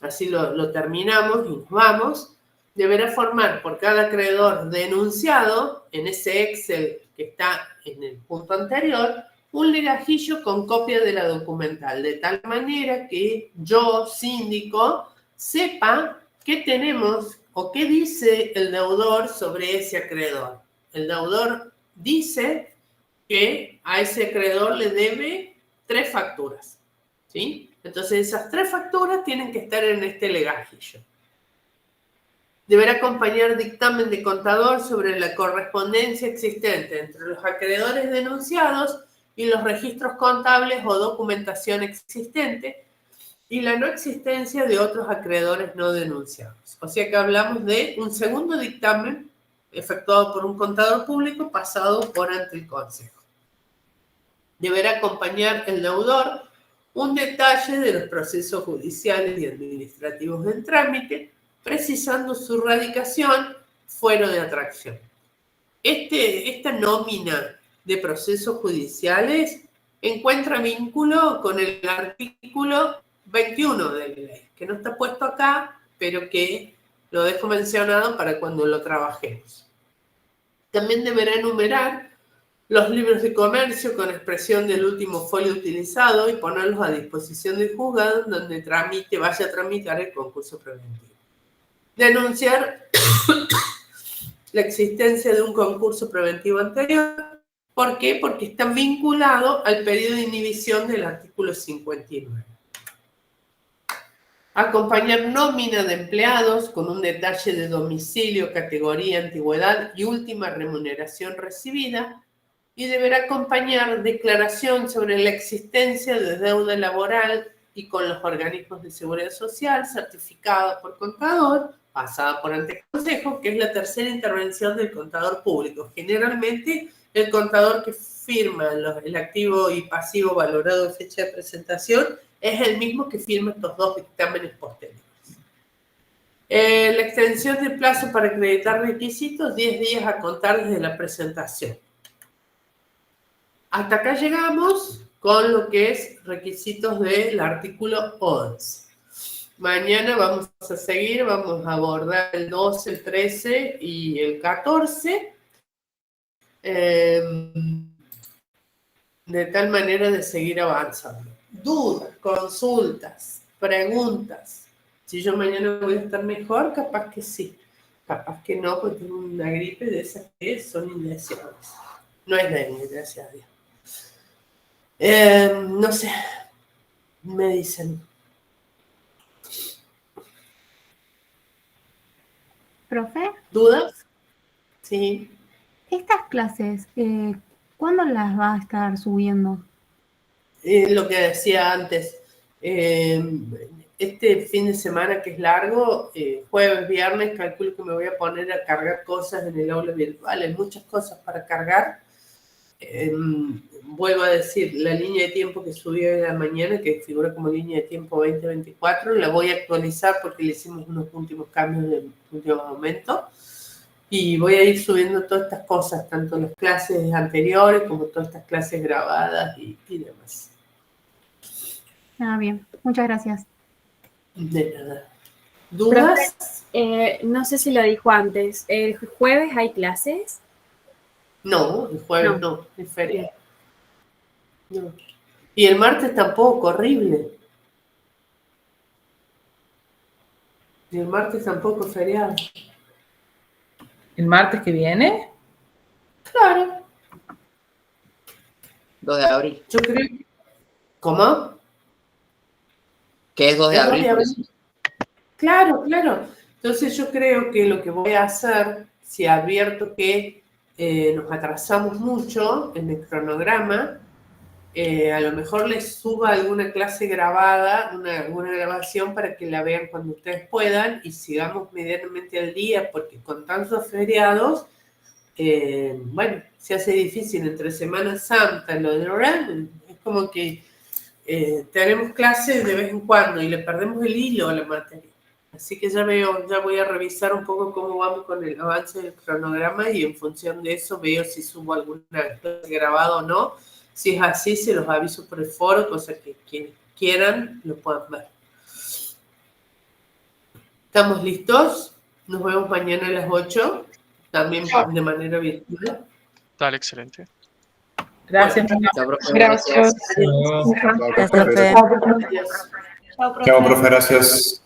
así lo terminamos y nos vamos, deberá formar por cada acreedor denunciado, en ese Excel que está en el punto anterior, un legajillo con copia de la documental, de tal manera que yo, síndico, sepa qué tenemos o qué dice el deudor sobre ese acreedor. El deudor dice que a ese acreedor le debe 3 facturas, ¿sí? Entonces esas 3 facturas tienen que estar en este legajillo. Deberá acompañar dictamen de contador sobre la correspondencia existente entre los acreedores denunciados y los registros contables o documentación existente y la no existencia de otros acreedores no denunciados. O sea que hablamos de un segundo dictamen efectuado por un contador público pasado por ante el Consejo. Deberá acompañar el deudor un detalle de los procesos judiciales y administrativos en trámite, precisando su radicación, fuero de atracción. Esta nómina de procesos judiciales encuentra vínculo con el artículo 21 de la ley, que no está puesto acá, pero que lo dejo mencionado para cuando lo trabajemos. También deberá enumerar los libros de comercio con expresión del último folio utilizado y ponerlos a disposición del juzgado donde vaya a tramitar el concurso preventivo. Denunciar la existencia de un concurso preventivo anterior. ¿Por qué? Porque está vinculado al periodo de inhibición del artículo 59. Acompañar nómina de empleados con un detalle de domicilio, categoría, antigüedad y última remuneración recibida. Y deberá acompañar declaración sobre la existencia de deuda laboral y con los organismos de seguridad social certificada por contador, pasada por ante consejo, que es la tercera intervención del contador público. Generalmente, el contador que firma el activo y pasivo valorado en fecha de presentación es el mismo que firma estos 2 dictámenes posteriores. La extensión de plazo para acreditar requisitos, 10 días a contar desde la presentación. Hasta acá llegamos con lo que es requisitos del artículo 11. Mañana vamos a seguir, vamos a abordar el 12, el 13 y el 14. De tal manera de seguir avanzando. Dudas, consultas, preguntas. Si yo mañana voy a estar mejor, capaz que sí. Capaz que no, porque tengo una gripe de esas que son indeseables. No es dengue, gracias a Dios. No sé, me dicen. Profe, ¿Dudas? Sí. estas clases, ¿cuándo las va a estar subiendo? Lo que decía antes, este fin de semana que es largo, jueves, viernes, calculo que me voy a poner a cargar cosas en el aula virtual. Hay muchas cosas para cargar. Vuelvo a decir, la línea de tiempo que subí hoy de la mañana, que figura como línea de tiempo 2024, la voy a actualizar porque le hicimos unos últimos cambios en el último momento. Y voy a ir subiendo todas estas cosas, tanto las clases anteriores como todas estas clases grabadas y demás. Ah, bien, muchas gracias. De nada. ¿Dudas? No sé si lo dijo antes. ¿El jueves hay clases? No, el jueves no, es feriado. No. Y el martes tampoco, horrible. Y el martes tampoco es feriado. ¿El martes que viene? Claro. 2 de abril. Yo creo. ¿Cómo? Que es 2 de ¿Es 2 abril. de abril? Claro, claro. Entonces yo creo que lo que voy a hacer, si advierto que nos atrasamos mucho en el cronograma, a lo mejor les suba alguna clase grabada, alguna grabación para que la vean cuando ustedes puedan y sigamos medianamente al día, porque con tantos feriados, bueno, se hace difícil entre Semana Santa, lo de oral, es como que tenemos clases de vez en cuando y le perdemos el hilo a la materia. Así que ya voy a revisar un poco cómo vamos con el avance del cronograma y en función de eso veo si subo alguna clase grabada o no. Si es así, se los aviso por el foro, cosa que quienes quieran lo puedan ver. ¿Estamos listos? Nos vemos mañana a las 8, también de manera virtual. Dale, excelente. Gracias. Chao, profe. Gracias. Adiós. Chao, profe. Adiós. Chao, profe. Chao, profe, gracias.